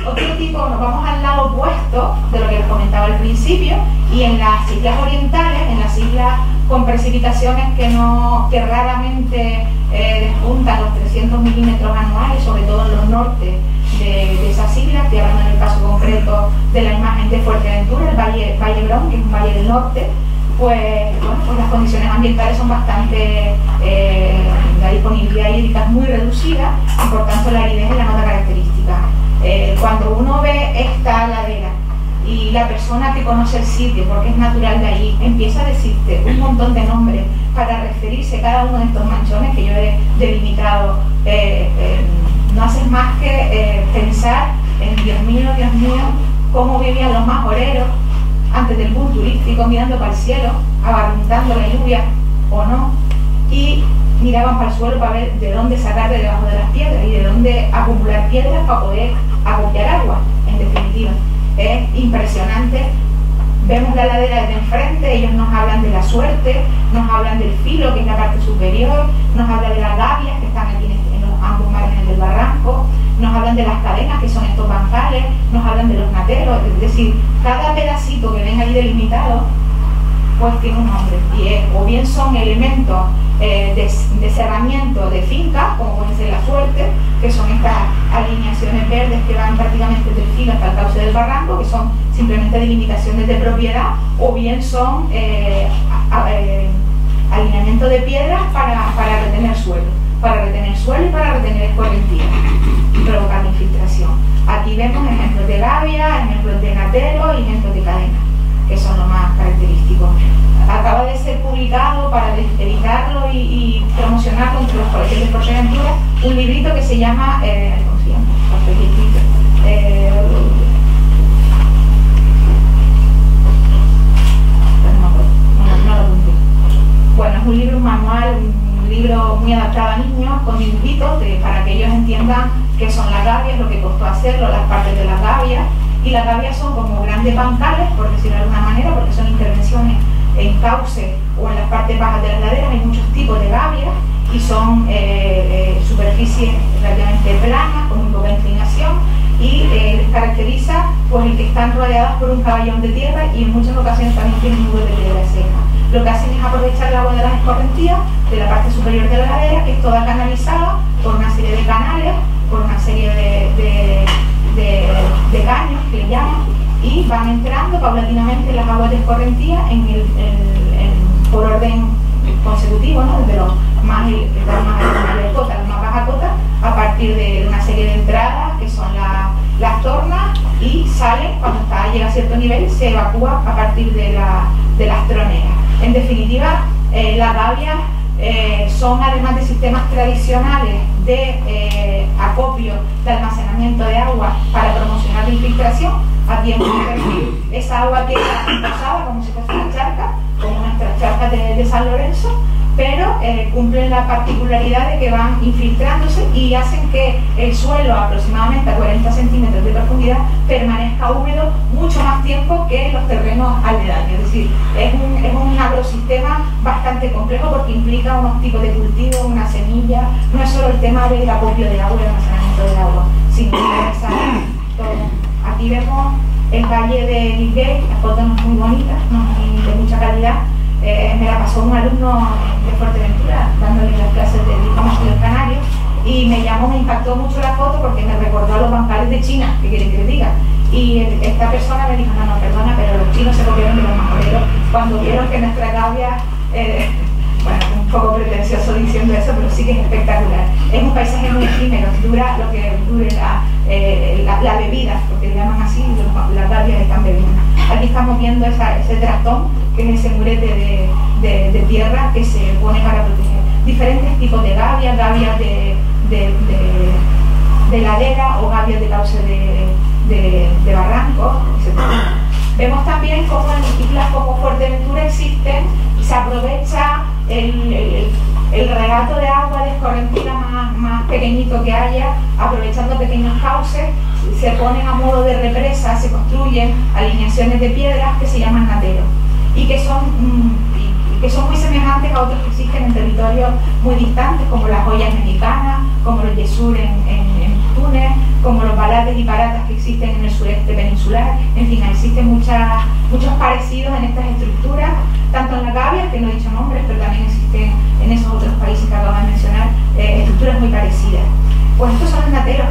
Otro tipo, nos vamos al lado opuesto de lo que les comentaba al principio, y en las islas orientales, en las islas con precipitaciones que raramente despuntan los 300 milímetros anuales, sobre todo en los nortes de esas islas, estoy hablando en el caso concreto de la imagen de Fuerteventura, el Valle Brón, que es un valle del norte, pues las condiciones ambientales son bastante, la disponibilidad hídrica es muy reducida y por tanto la aridez es la nota característica. Cuando uno ve esta ladera y la persona que conoce el sitio, porque es natural de allí, empieza a decirte un montón de nombres para referirse a cada uno de estos manchones que yo he delimitado, no haces más que pensar en Dios mío, cómo vivían los majoreros antes del boom turístico, mirando para el cielo, abarruntando la lluvia o no, y miraban para el suelo para ver de dónde sacar de debajo de las piedras y de dónde acumular piedras para poder acopiar agua, en definitiva. Es impresionante. Vemos la ladera desde enfrente, ellos nos hablan de la suerte, nos hablan del filo, que es la parte superior, nos hablan de las gavias, que están aquí en los ambos márgenes del barranco, nos hablan de las cadenas, que son estos bancales, nos hablan de los nateros, es decir, cada pedacito que ven ahí delimitado, pues tiene un nombre, y o bien son elementos de cerramiento de fincas, como puede ser la suerte, que son estas alineaciones verdes que van prácticamente del filo hasta el cauce del barranco, que son simplemente delimitaciones de propiedad, o bien son alineamiento de piedras para retener suelo y para retener escorrentía y provocar la infiltración. Aquí vemos ejemplos de gavia, ejemplos de natero y ejemplos de cadena, que son los más característicos. Acaba de ser publicado, para editarlo y promocionarlo entre los colegios de Fuerteventura, un librito que se llama, ¿cómo se llama? Bueno, es un libro, un manual, un libro muy adaptado a niños, con dibujitos para que ellos entiendan qué son las gavias, lo que costó hacerlo, las partes de las gavias. Y las gavias son como grandes bancales, por decirlo de alguna manera, porque son intervenciones en cauce o en las partes bajas de las laderas. Hay muchos tipos de gavias y son superficies relativamente planas, con muy poca inclinación, y les caracteriza pues el que están rodeadas por un caballón de tierra, y en muchas ocasiones también tienen nubes de piedra seca. Lo que hacen es aprovechar el agua de las escorrentías de la parte superior de la ladera, que es toda canalizada por una serie de canales, por una serie de caños que le llaman, y van entrando paulatinamente las aguas de escorrentía por orden consecutivo, ¿no? Desde los más cota, las más bajas cotas, a partir de una serie de entradas que son las tornas, y salen cuando llega a cierto nivel, se evacúa a partir de las troneras. En definitiva, las gavias son, además de sistemas tradicionales de acopio, de almacenamiento de agua para promocionar la infiltración, a tiempo de esa agua queda posada como si fuese una charca, como nuestras charcas de San Lorenzo, pero cumplen la particularidad de que van infiltrándose y hacen que el suelo, aproximadamente a 40 centímetros de profundidad, permanezca húmedo mucho más tiempo que los terrenos aledaños. Es decir, es un agrosistema bastante complejo, porque implica unos tipos de cultivo, una semilla. No es solo el tema del acopio de agua y el almacenamiento de agua, sino que todo. Aquí vemos el valle de Lilgate, la foto no es muy bonita, no es de mucha calidad. Me la pasó un alumno de Fuerteventura dándole las clases de los Canarios, y me llamó además me impactó mucho la foto porque me recordó a los bancales de China, que quieren que les diga. Y esta persona me dijo, no, perdona, pero los chinos se copiaron de los majoreros cuando vieron que nuestra gavia, bueno, un poco pretencioso diciendo eso, pero sí que es espectacular. Es un paisaje muy efímero, dura lo que dure la bebida, porque le llaman así, las gavias están bebiendo. Aquí estamos viendo ese trastón, que es ese murete de tierra que se pone para proteger diferentes tipos de gavias, gavias de ladera o gavias de cauce de barranco, etc. Vemos también cómo en islas como Fuerteventura existen, se aprovecha el regato de agua de escorrentina más pequeñito que haya, aprovechando pequeños cauces, se ponen a modo de represa, se construyen alineaciones de piedras que se llaman nateros y que son muy semejantes a otros que existen en territorios muy distantes, como las joyas mexicanas, como los yesur en Túnez, como los balates y paratas que existen en el sureste peninsular. En fin, existen muchos parecidos en estas estructuras, tanto en las gavias, que no he dicho nombres, pero también existen en esos otros países que acabo de mencionar, estructuras muy parecidas. Pues estos son los nateros,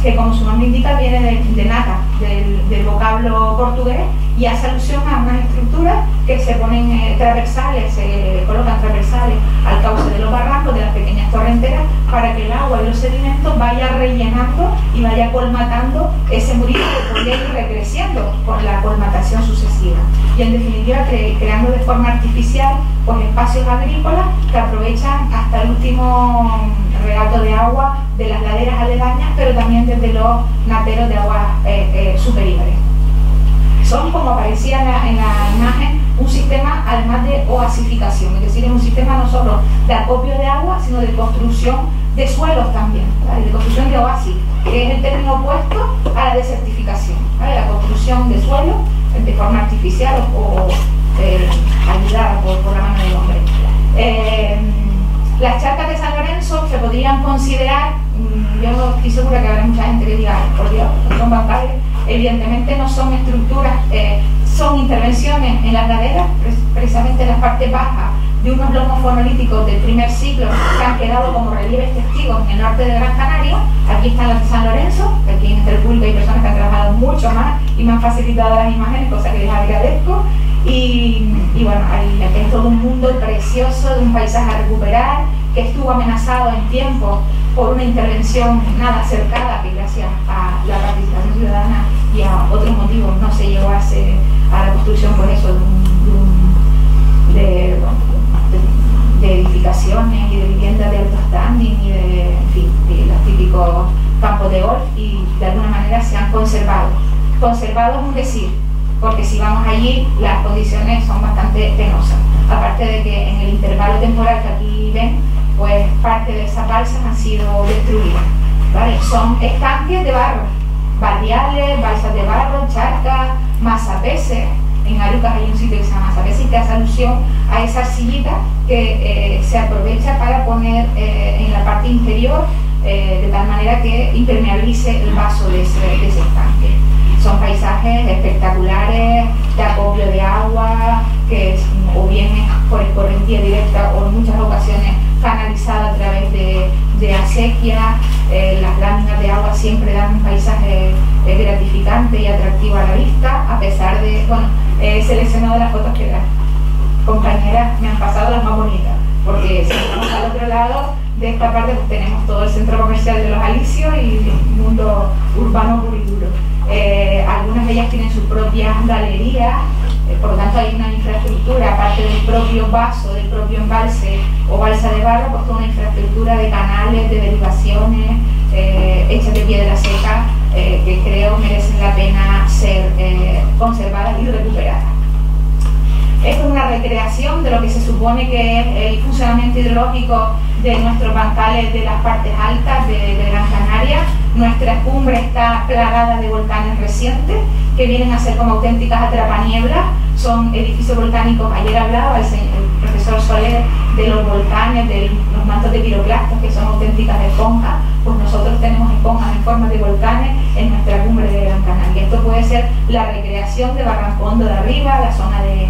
que como su nombre indica viene de nata, del vocablo portugués, y hace alusión a unas estructuras que se ponen transversales, se colocan transversales al cauce de los barrancos, de las pequeñas torrenteras, para que el agua y los sedimentos vaya rellenando y vaya colmatando ese murillo que podría ir recreciendo con la colmatación sucesiva. Y en definitiva creando de forma artificial pues espacios agrícolas que aprovechan hasta el último regato de agua de las laderas aledañas, pero también desde los nateros de aguas superiores. Son, como aparecía en la imagen, un sistema además de oasificación, es decir, es un sistema no solo de acopio de agua, sino de construcción de suelos también, ¿vale? De construcción de oasis, que es el término opuesto a la desertificación, ¿vale? La construcción de suelos de forma artificial o ayudada por la mano del hombre. Las charcas de San Lorenzo se podrían considerar, yo estoy segura que habrá mucha gente que diga, por Dios, no son bancales, evidentemente no son estructuras, son intervenciones en las laderas, precisamente en la parte baja de unos lomos fonolíticos del primer siglo que han quedado como relieves testigos en el norte de Gran Canaria. Aquí están las de San Lorenzo, aquí entre el público hay personas que han trabajado mucho más y me han facilitado las imágenes, cosa que les agradezco. Y bueno, es todo un mundo precioso, de un paisaje a recuperar, que estuvo amenazado en tiempo por una intervención nada acertada, que gracias a la participación ciudadana y a otros motivos no se llegó a la construcción, por eso, de edificaciones y de viviendas de alto standing y en fin, de los típicos campos de golf, y de alguna manera se han conservado. Conservado es un decir, porque si vamos allí las condiciones son bastante penosas, aparte de que en el intervalo temporal que aquí ven, pues parte de esas balsas han sido destruidas, ¿vale? Son estanques de barro, barriales, balsas de barro, charcas, masapeces. En Arucas hay un sitio que se llama masapeces, que hace alusión a esa arcillita que se aprovecha para poner en la parte interior, de tal manera que impermeabilice el vaso de ese estanque. Son paisajes espectaculares de acopio de agua, que o bien es por escorrentía directa o en muchas ocasiones canalizada a través de acequias. Las láminas de agua siempre dan un paisaje gratificante y atractivo a la vista, a pesar de, bueno, he seleccionado las fotos que las compañeras me han pasado las más bonitas, porque si vamos al otro lado de esta parte pues tenemos todo el centro comercial de los Alicios y el mundo urbano puro y duro. Algunas de ellas tienen sus propias galerías, por lo tanto hay una infraestructura, aparte del propio vaso, del propio embalse o balsa de barro, pues toda una infraestructura de canales, de derivaciones, hechas de piedra seca, que creo merecen la pena ser conservadas y recuperadas. Esto es una recreación de lo que se supone que es el funcionamiento hidrológico de nuestros bancales de las partes altas de Gran Canaria. Nuestra cumbre está plagada de volcanes recientes que vienen a ser como auténticas atrapanieblas. Son edificios volcánicos. Ayer hablaba el profesor Soler de los volcanes, de los mantos de piroclastos, que son auténticas esponjas. Pues nosotros tenemos esponjas en forma de volcanes en nuestra cumbre de Gran Canaria. Esto puede ser la recreación de Barrancondo de arriba, la zona de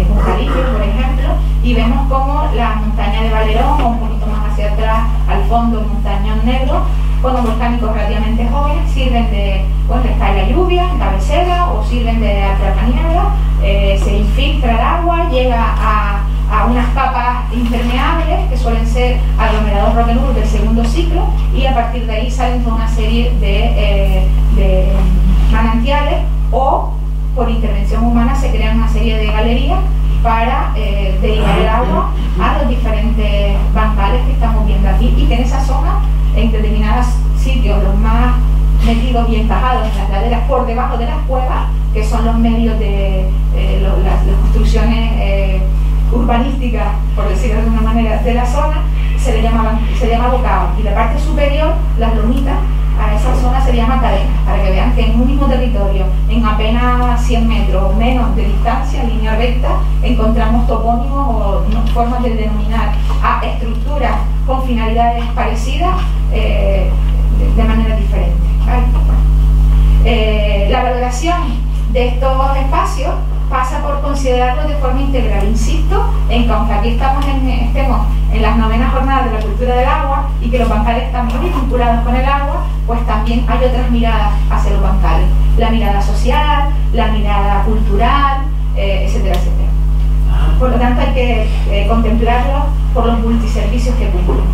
Junjalillo, por ejemplo, y vemos como la montaña de Valerón, o un poquito más hacia atrás, al fondo Montañón Negro, fondos volcánicos relativamente jóvenes, sirven de, cuando está la lluvia, cabecera, o sirven de atrapaniebla, se infiltra el agua, llega a unas capas impermeables que suelen ser aglomerados roquenudos del segundo ciclo, y a partir de ahí salen toda una serie de manantiales, o por intervención humana se crean una serie de galerías para derivar el agua a los diferentes bancales que estamos viendo aquí, y que en esa zona, en determinados sitios, los más metidos y encajados en las laderas por debajo de las cuevas, que son los medios de las construcciones urbanísticas, por decirlo de alguna manera, de la zona, se le llama bocado, y la parte superior, las lomitas, a esa zona se llama cadena, para que vean que en un mismo territorio, en apenas 100 metros o menos de distancia, línea recta, encontramos topónimos o formas de denominar a estructuras con finalidades parecidas de manera diferente, ¿vale? La valoración de estos espacios pasa por considerarlos de forma integral. Insisto en que aunque aquí estemos en las 9ª jornadas de la cultura del agua y que los bancales están muy vinculados con el agua, pues también hay otras miradas hacia los bancales. La mirada social, la mirada cultural, etcétera, etcétera. Por lo tanto hay que contemplarlos por los multiservicios que cumplen.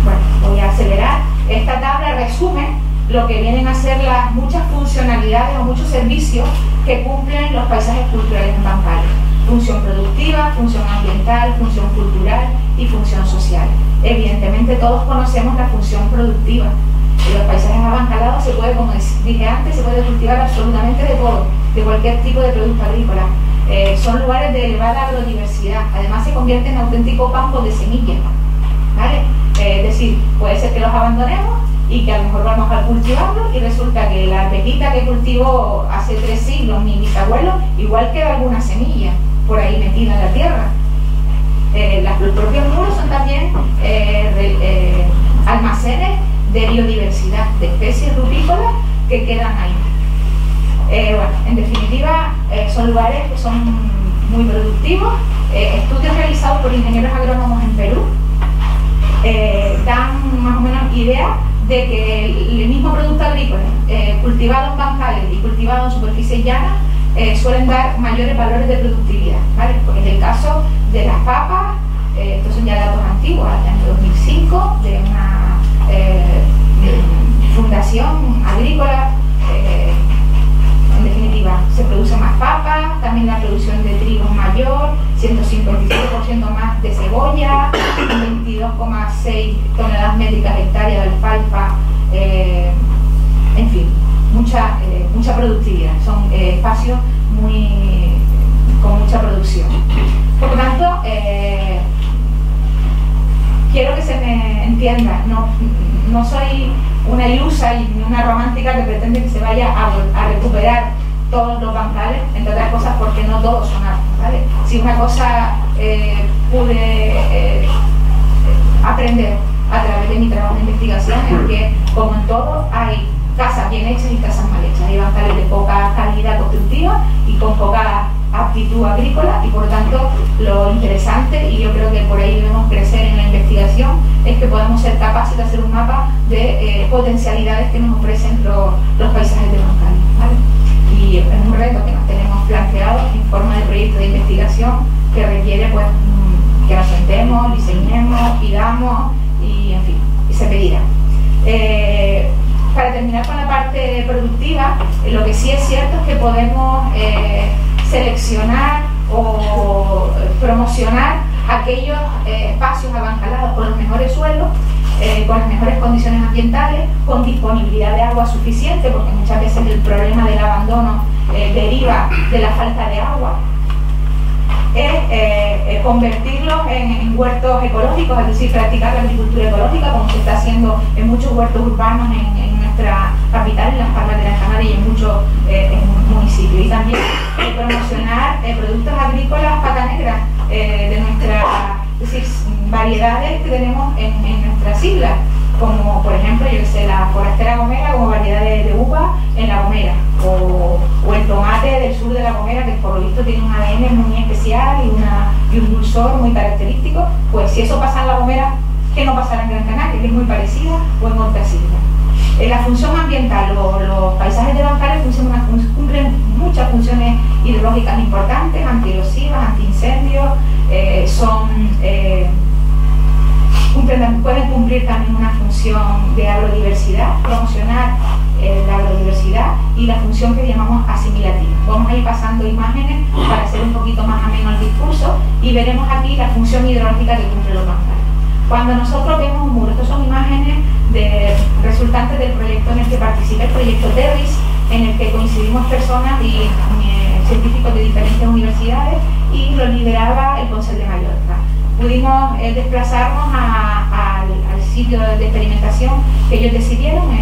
Bueno, voy a acelerar. Esta tabla resume lo que vienen a ser las muchas funcionalidades o muchos servicios que cumplen los paisajes culturales en bancales. Función productiva, función ambiental, función cultural y función social. Evidentemente todos conocemos la función productiva. En los paisajes abancalados se puede, como dije antes, se puede cultivar absolutamente de todo, de cualquier tipo de producto agrícola. Son lugares de elevada agrodiversidad. Además se convierten en auténticos campos de semillas, ¿vale? Es decir, puede ser que los abandonemos y que a lo mejor vamos a cultivarlos y resulta que la arvequita que cultivó hace 3 siglos mi bisabuelo, igual queda alguna semilla por ahí metida en la tierra. Los propios muros son también almacenes de biodiversidad, de especies rupícolas que quedan ahí. Bueno, en definitiva, son lugares que son muy productivos. Estudios realizados por ingenieros agrónomos en Perú dan más o menos idea de que el mismo producto agrícola cultivado en bancales y cultivado en superficies llanas suelen dar mayores valores de productividad, ¿vale? Pues en el caso de las papas, estos son ya datos antiguos, del año 2005, de una fundación agrícola. En definitiva, se producen más papas, también la producción de trigo es mayor, 157% más de cebolla, 22,6 toneladas métricas hectárea de alfalfa, en fin, mucha productividad, son espacios con mucha producción. Por lo tanto, quiero que se me entienda, no soy una ilusa y una romántica que pretende que se vaya a recuperar todos los bancales, entre otras cosas porque no todos son árboles, ¿vale? Si una cosa pude aprender a través de mi trabajo de investigación es que, como en todo, hay casas bien hechas y casas mal hechas. Hay bancales de poca calidad constructiva y con poca aptitud agrícola, y por lo tanto lo interesante, y yo creo que por ahí debemos crecer en la investigación, es que podamos ser capaces de hacer un mapa de potencialidades que nos ofrecen los paisajes de bancales, ¿vale? Y es un reto que nos tenemos planteado en forma de proyecto de investigación que requiere, pues, que nos sentemos, diseñemos, pidamos y, en fin, y se pedirá. Para terminar con la parte productiva, lo que sí es cierto es que podemos seleccionar o promocionar aquellos espacios abancalados con los mejores suelos, con las mejores condiciones ambientales, con disponibilidad de agua suficiente, porque muchas veces el problema del abandono deriva de la falta de agua. Es convertirlos en huertos ecológicos, es decir, practicar la agricultura ecológica, como se está haciendo en muchos huertos urbanos en nuestra capital, en Las Palmas de Gran Canaria y en muchos municipios. Y también promocionar productos agrícolas pata negra de nuestras, es decir, variedades que tenemos en nuestras islas, como por ejemplo, yo que sé, la forastera gomera como variedad de uva en La Gomera, o el tomate del sur de La Gomera, que por lo visto tiene un ADN muy especial y un dulzor muy característico. Pues si eso pasa en La Gomera, que no pasará en Gran Canaria, que es muy parecida, o en otras islas. La función ambiental, los paisajes de bancales cumplen muchas funciones hidrológicas importantes, antierosivas, antiincendios, pueden cumplir también una función de agrodiversidad, promocionar la agrodiversidad y la función que llamamos asimilativa. Vamos a ir pasando imágenes para hacer un poquito más ameno el discurso y veremos aquí la función hidrológica que cumplen los bancales. Cuando nosotros vemos un muro, estas son imágenes resultantes del proyecto en el que participa el proyecto TERRIS, en el que coincidimos personas y científicos de diferentes universidades y lo lideraba el Consell de Mallorca. Pudimos desplazarnos al sitio de experimentación que ellos decidieron, no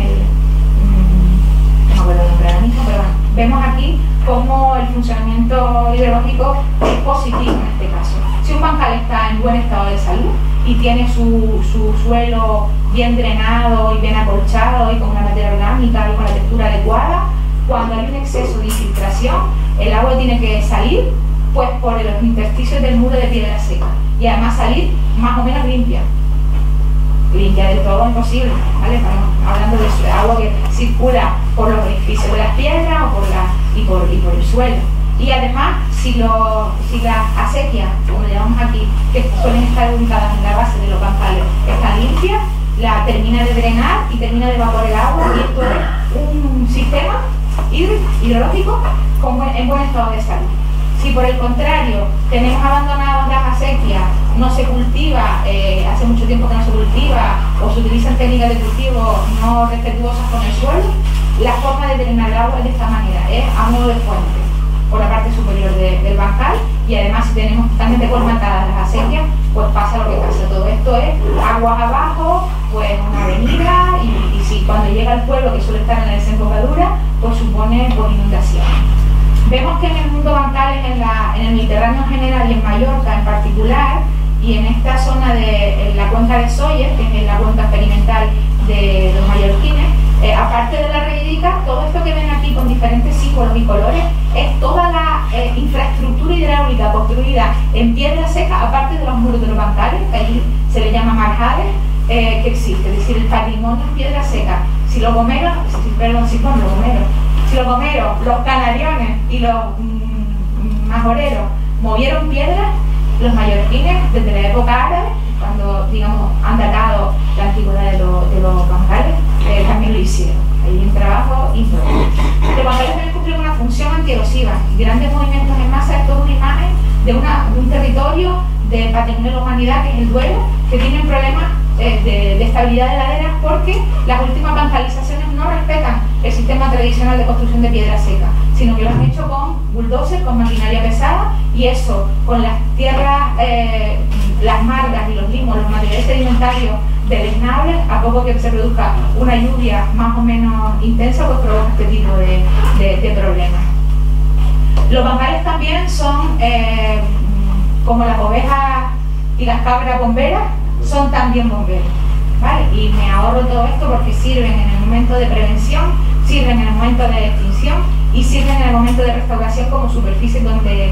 me acuerdo el nombre ahora mismo, pero bueno, vemos aquí cómo el funcionamiento hidrológico es positivo en este caso. Si un bancal está en buen estado de salud y tiene su suelo bien drenado y bien acolchado y con una materia orgánica y con la textura adecuada, cuando hay un exceso de infiltración, el agua tiene que salir pues por los intersticios del muro de piedra seca y además salir más o menos limpia del todo imposible, ¿vale? Estamos hablando de agua que circula por los orificios de las piedras y por el suelo. Y además, si las acequias, como le llamamos aquí, que suelen estar ubicadas en la base de los bancales, están limpias, la termina de drenar y termina de evaporar el agua, y esto es un sistema hidrológico en buen estado de salud. Si por el contrario tenemos abandonadas las acequias, no se cultiva, hace mucho tiempo que no se cultiva, o se utilizan técnicas de cultivo no respetuosas con el suelo, la forma de drenar el agua es de esta manera, es a modo de fuente, por la parte superior del bancal, y además si tenemos totalmente colmatadas las acequias, pues pasa lo que pasa. Todo esto es aguas abajo, pues una avenida, y si cuando llega al pueblo, que suele estar en la desembocadura, pues supone pues, inundación. Vemos que en el mundo bancales, en el Mediterráneo en general y en Mallorca en particular, y en esta zona de la cuenca de Sóller, que es la cuenca experimental de los mallorquines, aparte de la reedica, todo esto que ven aquí con diferentes símbolos y colores es toda la infraestructura hidráulica construida en piedra seca, aparte de los muros de los bancales, que allí se le llama marjales, que existe, es decir, el patrimonio en piedra seca. Si los gomeros, los canariones y los majoreros movieron piedras, los mallorquines desde la época árabe, cuando digamos han datado la antigüedad de los bancales, también lo hicieron. Hay un trabajo importante. Los bancales también cumplen una función antierosiva. Grandes movimientos en masa es toda una imagen de un territorio de patrimonio de la humanidad, que es el Duero, que tienen problemas de estabilidad de laderas porque las últimas bancalizaciones no respetan el sistema tradicional de construcción de piedra seca, sino que lo han hecho con bulldozers, con maquinaria pesada, y eso, con las tierras, las margas y los limos, los materiales sedimentarios deleznables, a poco que se produzca una lluvia más o menos intensa, pues provoca este tipo de problemas. Los bancales también son, como las ovejas y las cabras bomberas, son también bomberos, ¿vale? Y me ahorro todo esto porque sirven en el momento de prevención, sirven en el momento de extinción y sirven en el momento de restauración como superficie donde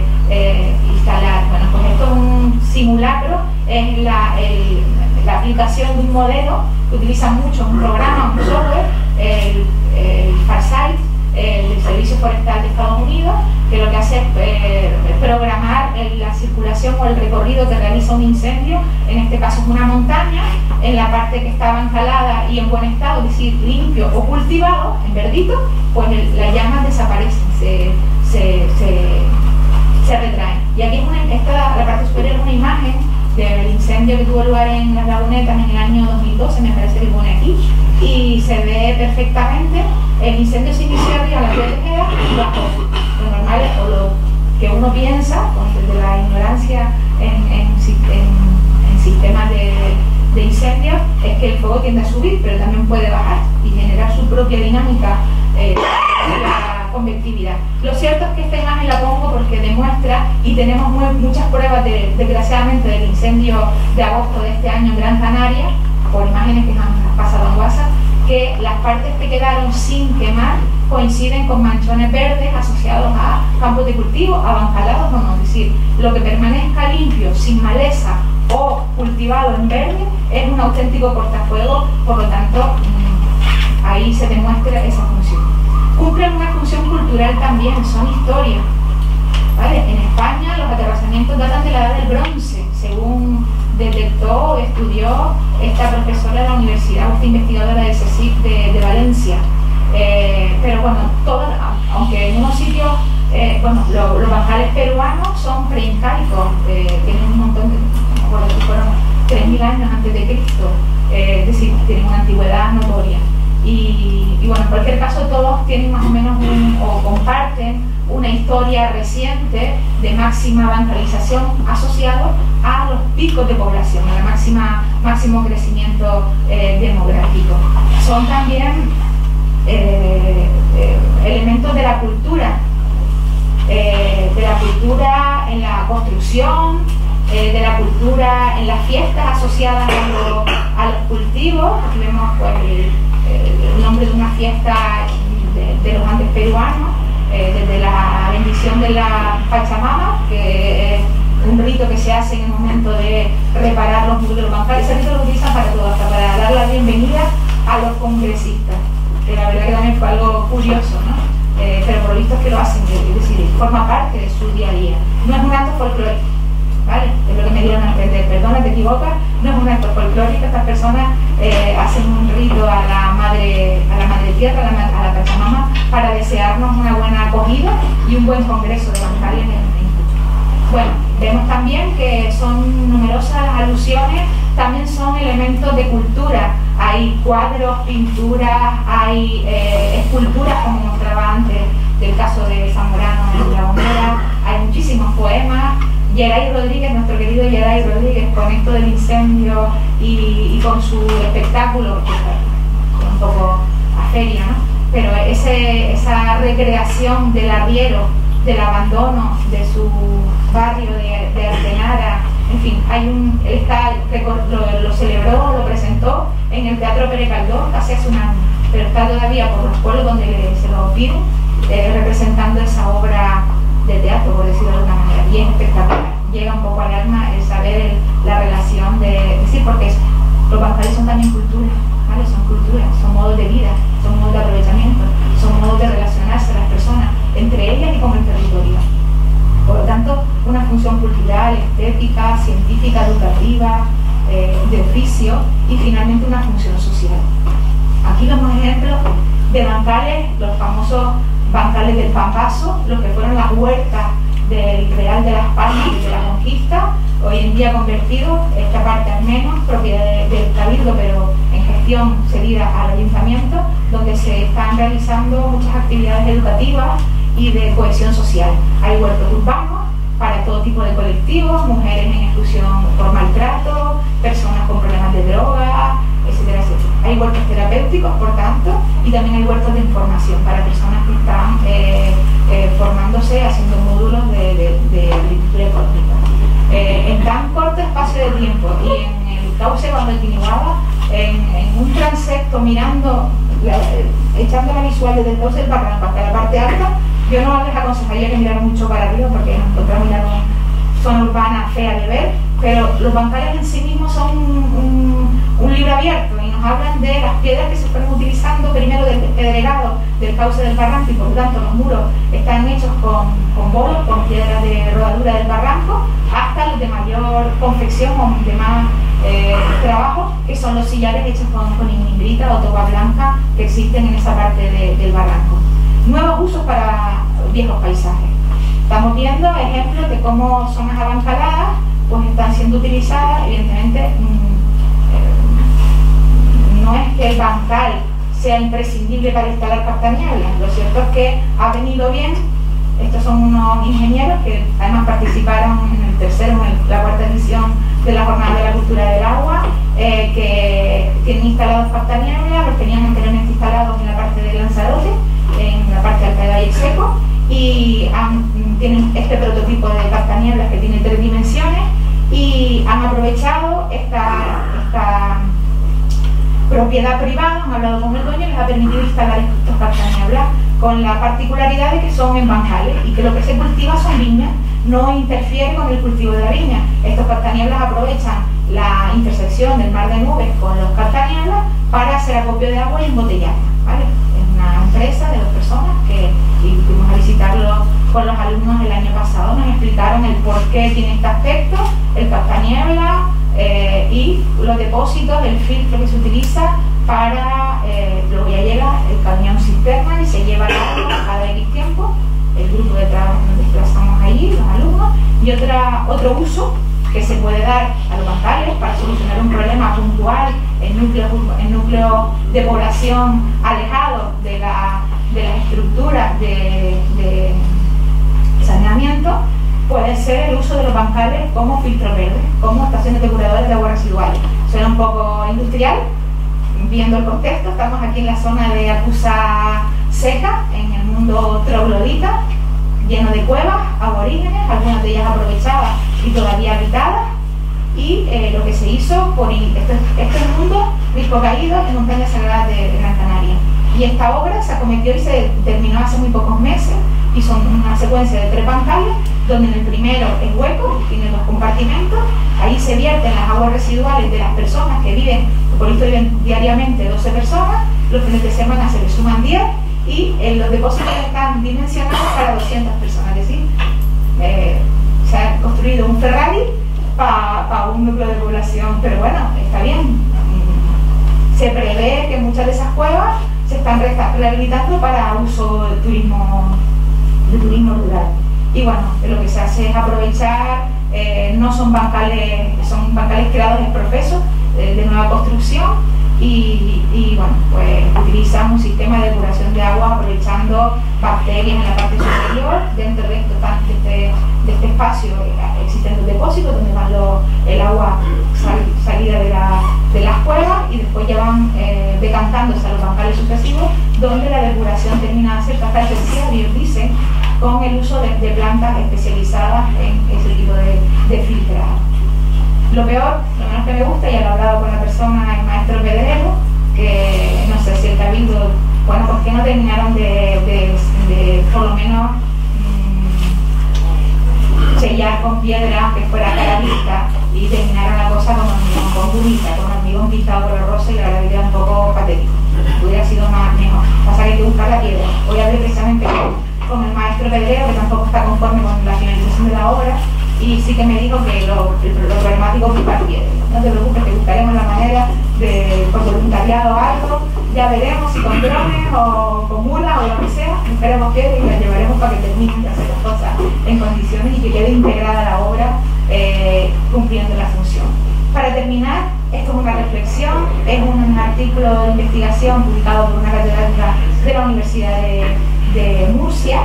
instalar. Bueno, pues esto es un simulacro, es la aplicación de un modelo que utiliza mucho, un programa, un software, el Farsight, el Servicio Forestal de Estados Unidos, que lo que hace es programar la circulación o el recorrido que realiza un incendio, en este caso es una montaña, en la parte que está bancalada y en buen estado, es decir, limpio o cultivado, en verdito, pues las llamas desaparecen, se retraen. Y aquí la parte superior es una imagen del incendio que tuvo lugar en las Lagunetas en el año 2012, me parece que pone aquí, y se ve perfectamente. El incendio se inició arriba a las 10 de la lo normal es, o lo que uno piensa, desde la ignorancia en sistemas de incendios, es que el fuego tiende a subir, pero también puede bajar y generar su propia dinámica la convectividad. Lo cierto es que esta imagen la pongo porque demuestra, y tenemos muchas pruebas desgraciadamente del incendio de agosto de este año en Gran Canaria, por imágenes que han pasado en WhatsApp, que las partes que quedaron sin quemar coinciden con manchones verdes asociados a campos de cultivo, a bancalados o no, es decir, lo que permanezca limpio, sin maleza o cultivado en verde, es un auténtico cortafuegos, por lo tanto ahí se demuestra esa función. Cumplen una función cultural también, son historias, ¿vale? En España los aterrazamientos datan de la edad del bronce, según detectó, estudió esta profesora de la universidad, esta investigadora del CSIC de Valencia. Pero bueno, aunque en unos sitios, bueno, los bancales peruanos son preincaicos, tienen un montón de, bueno, fueron 3000 años antes de Cristo, es decir, tienen una antigüedad notoria. Y bueno, en cualquier caso todos tienen más o menos o comparten una historia reciente de máxima bancalización asociado a los picos de población, a la máximo crecimiento demográfico. Son también elementos de la cultura en la construcción, de la cultura en las fiestas asociadas a los cultivos. Aquí vemos pues, el nombre de una fiesta de los Andes peruanos, desde la bendición de la Pachamama, que es un rito que se hace en el momento de reparar los muros de los bancales. Ese rito lo utilizan para todo, hasta para dar la bienvenida a los congresistas, que la verdad que también fue algo curioso, ¿no? Pero por lo visto es que lo hacen, es decir, forma parte de su día a día. No es un acto folclórico, ¿vale? Es lo que me dieron a entender. Perdona, te equivocas, no es un acto folclórico. Estas personas hacen un rito a la madre tierra, a la Pachamama, para desearnos una buena acogida y un buen congreso de bancales en Bueno, vemos también que son numerosas las alusiones, también son elementos de cultura. Hay cuadros, pinturas, hay esculturas, como mostraba antes del caso de Zamorano en La Gomera, hay muchísimos poemas. Geray Rodríguez, nuestro querido Geray Rodríguez, con esto del incendio y con su espectáculo, que un poco a feria, ¿no? Pero esa recreación del arriero, del abandono de su barrio de Artenara, en fin, lo celebró, lo presentó en el Teatro Pere Caldós casi hace un año, pero está todavía por los pueblos donde se lo piden, representando esa obra de teatro, por decirlo de alguna manera, y es espectacular. Llega un poco al alma el saber la relación decir, porque los bancales son también culturas, ¿vale? Son culturas, son modos de vida, son modos de aprovechamiento, son modos de relacionarse las personas entre ellas y con el territorio. Por lo tanto, una función cultural, estética, científica, educativa, de oficio y finalmente una función social. Aquí vemos ejemplos de bancales, los famosos bancales del Pampazo, los que fueron las huertas del Real de las Palmas y de la Conquista, hoy en día convertidos, esta parte al menos, propiedad del Cabildo, pero en gestión cedida al Ayuntamiento, donde se están realizando muchas actividades educativas y de cohesión social. Hay huertos urbanos para todo tipo de colectivos, mujeres en exclusión por maltrato, personas con problemas de droga, etcétera, etcétera. Hay huertos terapéuticos, por tanto, y también hay huertos de información para personas que están formándose, haciendo módulos de agricultura ecológica. En tan corto espacio de tiempo y en el cauce bajo el Tinihuaba, en un transecto mirando, echando la visual desde el cauce del Barranco hasta la parte alta, yo no les aconsejaría que miraran mucho para arriba porque nos encontramos en una zona urbana fea de ver, pero los bancales en sí mismos son un libro abierto y nos hablan de las piedras que se fueron utilizando primero del despedregado del cauce del barranco, y por lo tanto los muros están hechos con bolos, con piedras de rodadura del barranco, hasta los de mayor confección o de más trabajo, que son los sillares hechos con ignimbrita o toba blanca que existen en esa parte del barranco. Nuevos usos para viejos paisajes. Estamos viendo ejemplos de cómo zonas abancaladas pues están siendo utilizadas. Evidentemente no es que el bancal sea imprescindible para instalar captanielas, lo cierto es que ha venido bien. Estos son unos ingenieros que además participaron en el tercero, en la cuarta edición de la Jornada de la Cultura del Agua, que tienen instalados captanielas, los tenían anteriormente instalados en la parte de Lanzarote, en la parte alta de Valle Seco, y tienen este prototipo de captanieblas que tiene 3 dimensiones y han aprovechado esta propiedad privada, han hablado con el dueño y les ha permitido instalar estos captanieblas con la particularidad de que son en bancales y que lo que se cultiva son viñas, no interfiere con el cultivo de la viña. Estos captanieblas aprovechan la intersección del mar de nubes con los captanieblas para hacer acopio de agua y embotellarla, ¿vale? Es una empresa de 2 personas que fuimos a visitarlo con los alumnos el año pasado, nos explicaron el por qué tiene este aspecto, el captaniebla y los depósitos, el filtro que se utiliza para, luego ya llega el camión cisterna y se lleva el agua cada X tiempo, el grupo de trabajo nos desplazamos allí, los alumnos, y otro uso que se puede dar a los bancales para solucionar un problema puntual en núcleos de población alejados de las estructuras de saneamiento, puede ser el uso de los bancales como filtro verde, como estaciones depuradoras de aguas residuales. Suena un poco industrial, viendo el contexto, estamos aquí en la zona de Acusa Seca, en el mundo troglodita, lleno de cuevas aborígenes, algunas de ellas aprovechadas y todavía habitadas, y lo que se hizo por este mundo Risco Caído en Montañas Sagradas de Gran Canaria. Y esta obra se acometió y se terminó hace muy pocos meses, y son una secuencia de 3 bancales, donde en el primero es hueco, tiene 2 compartimentos, ahí se vierten las aguas residuales de las personas que viven, por esto viven diariamente 12 personas, los fines de semana se les suman 10, y los depósitos están dimensionados para 200 personas, es decir, se ha construido un Ferrari para un núcleo de población, pero bueno, está bien. Se prevé que muchas de esas cuevas se están rehabilitando para uso de turismo rural. Y bueno, lo que se hace es aprovechar, no son bancales, son bancales creados en proceso de nueva construcción, y bueno, pues utilizan un sistema de depuración de agua aprovechando bacterias en la parte superior. Dentro de este espacio existen los depósitos donde van el agua salida de las cuevas, y después ya van decantándose a los bancales sucesivos, donde la depuración termina de ser hasta esencial, ellos dicen, con el uso de plantas especializadas en ese tipo de filtrado. Lo peor, lo menos que me gusta, ya lo he hablado con la persona, el maestro Pedrero, que no sé si el cabildo, bueno, ¿por qué no terminaron de por lo menos sellar con piedra que fuera carabista y terminaron la cosa con hormigón, con gumita, con hormigón pintado por el rosa, y la verdad que era un poco patético? Hubiera sido mejor. Pasa que hay que buscar la piedra. Hoy hablé precisamente con el maestro Pedrero, que tampoco está conforme con la finalización de la obra, y sí que me dijo que lo problemático es buscar piedra. No te preocupes, que buscaremos la manera de, por voluntariado o algo, ya veremos si con drones o con mulas o lo que sea, buscaremos piedra y la llevaremos para que terminen de hacer las cosas en condiciones y que quede integrada la obra cumpliendo la función. Para terminar, esto es una reflexión, es un artículo de investigación publicado por una catedrática de la Universidad de Murcia,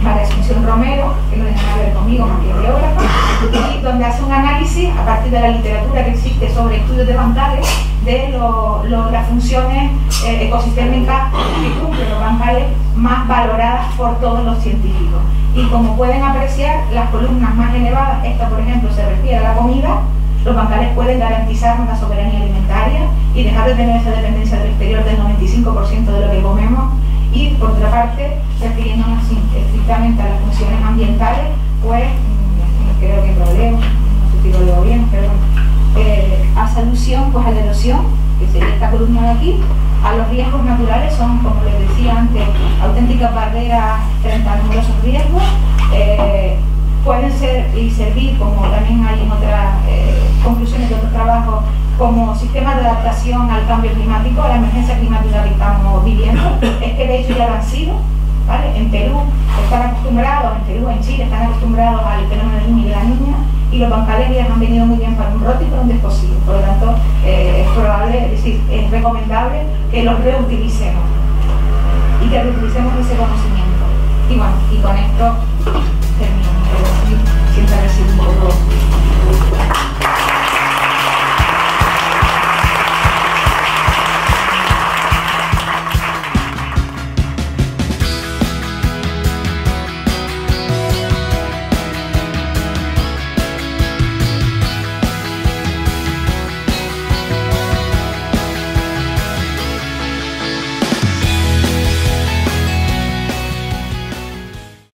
María Asunción Romero, que no tiene nada que ver conmigo, más que biógrafa, y donde hace un análisis a partir de la literatura que existe sobre estudios de bancales de las funciones ecosistémicas que cumplen los bancales más valoradas por todos los científicos. Y como pueden apreciar, las columnas más elevadas, esta por ejemplo se refiere a la comida, los bancales pueden garantizar una soberanía alimentaria y dejar de tener esa dependencia del exterior del 95% de lo que comemos. Y por otra parte, refiriéndonos estrictamente a las funciones ambientales, pues creo que problema, no sé si lo digo bien, pero bueno, hace alusión pues a la erosión, que sería esta columna de aquí, a los riesgos naturales, son, como les decía antes, auténticas barreras frente a numerosos riesgos, pueden ser y servir, como también hay en otras conclusiones de otros trabajos, como sistemas de adaptación al cambio climático, a la emergencia climática que estamos viviendo. Es que de hecho ya lo han sido, ¿vale? En Perú están acostumbrados, en Perú, en Chile están acostumbrados al fenómeno del Niño y de la Niña, y los bancales ya han venido muy bien para un brote y para un desposible. Por lo tanto, es probable, es decir, es recomendable que los reutilicemos y que reutilicemos ese conocimiento. Y bueno, y con esto termino. Siempre ha sido un poco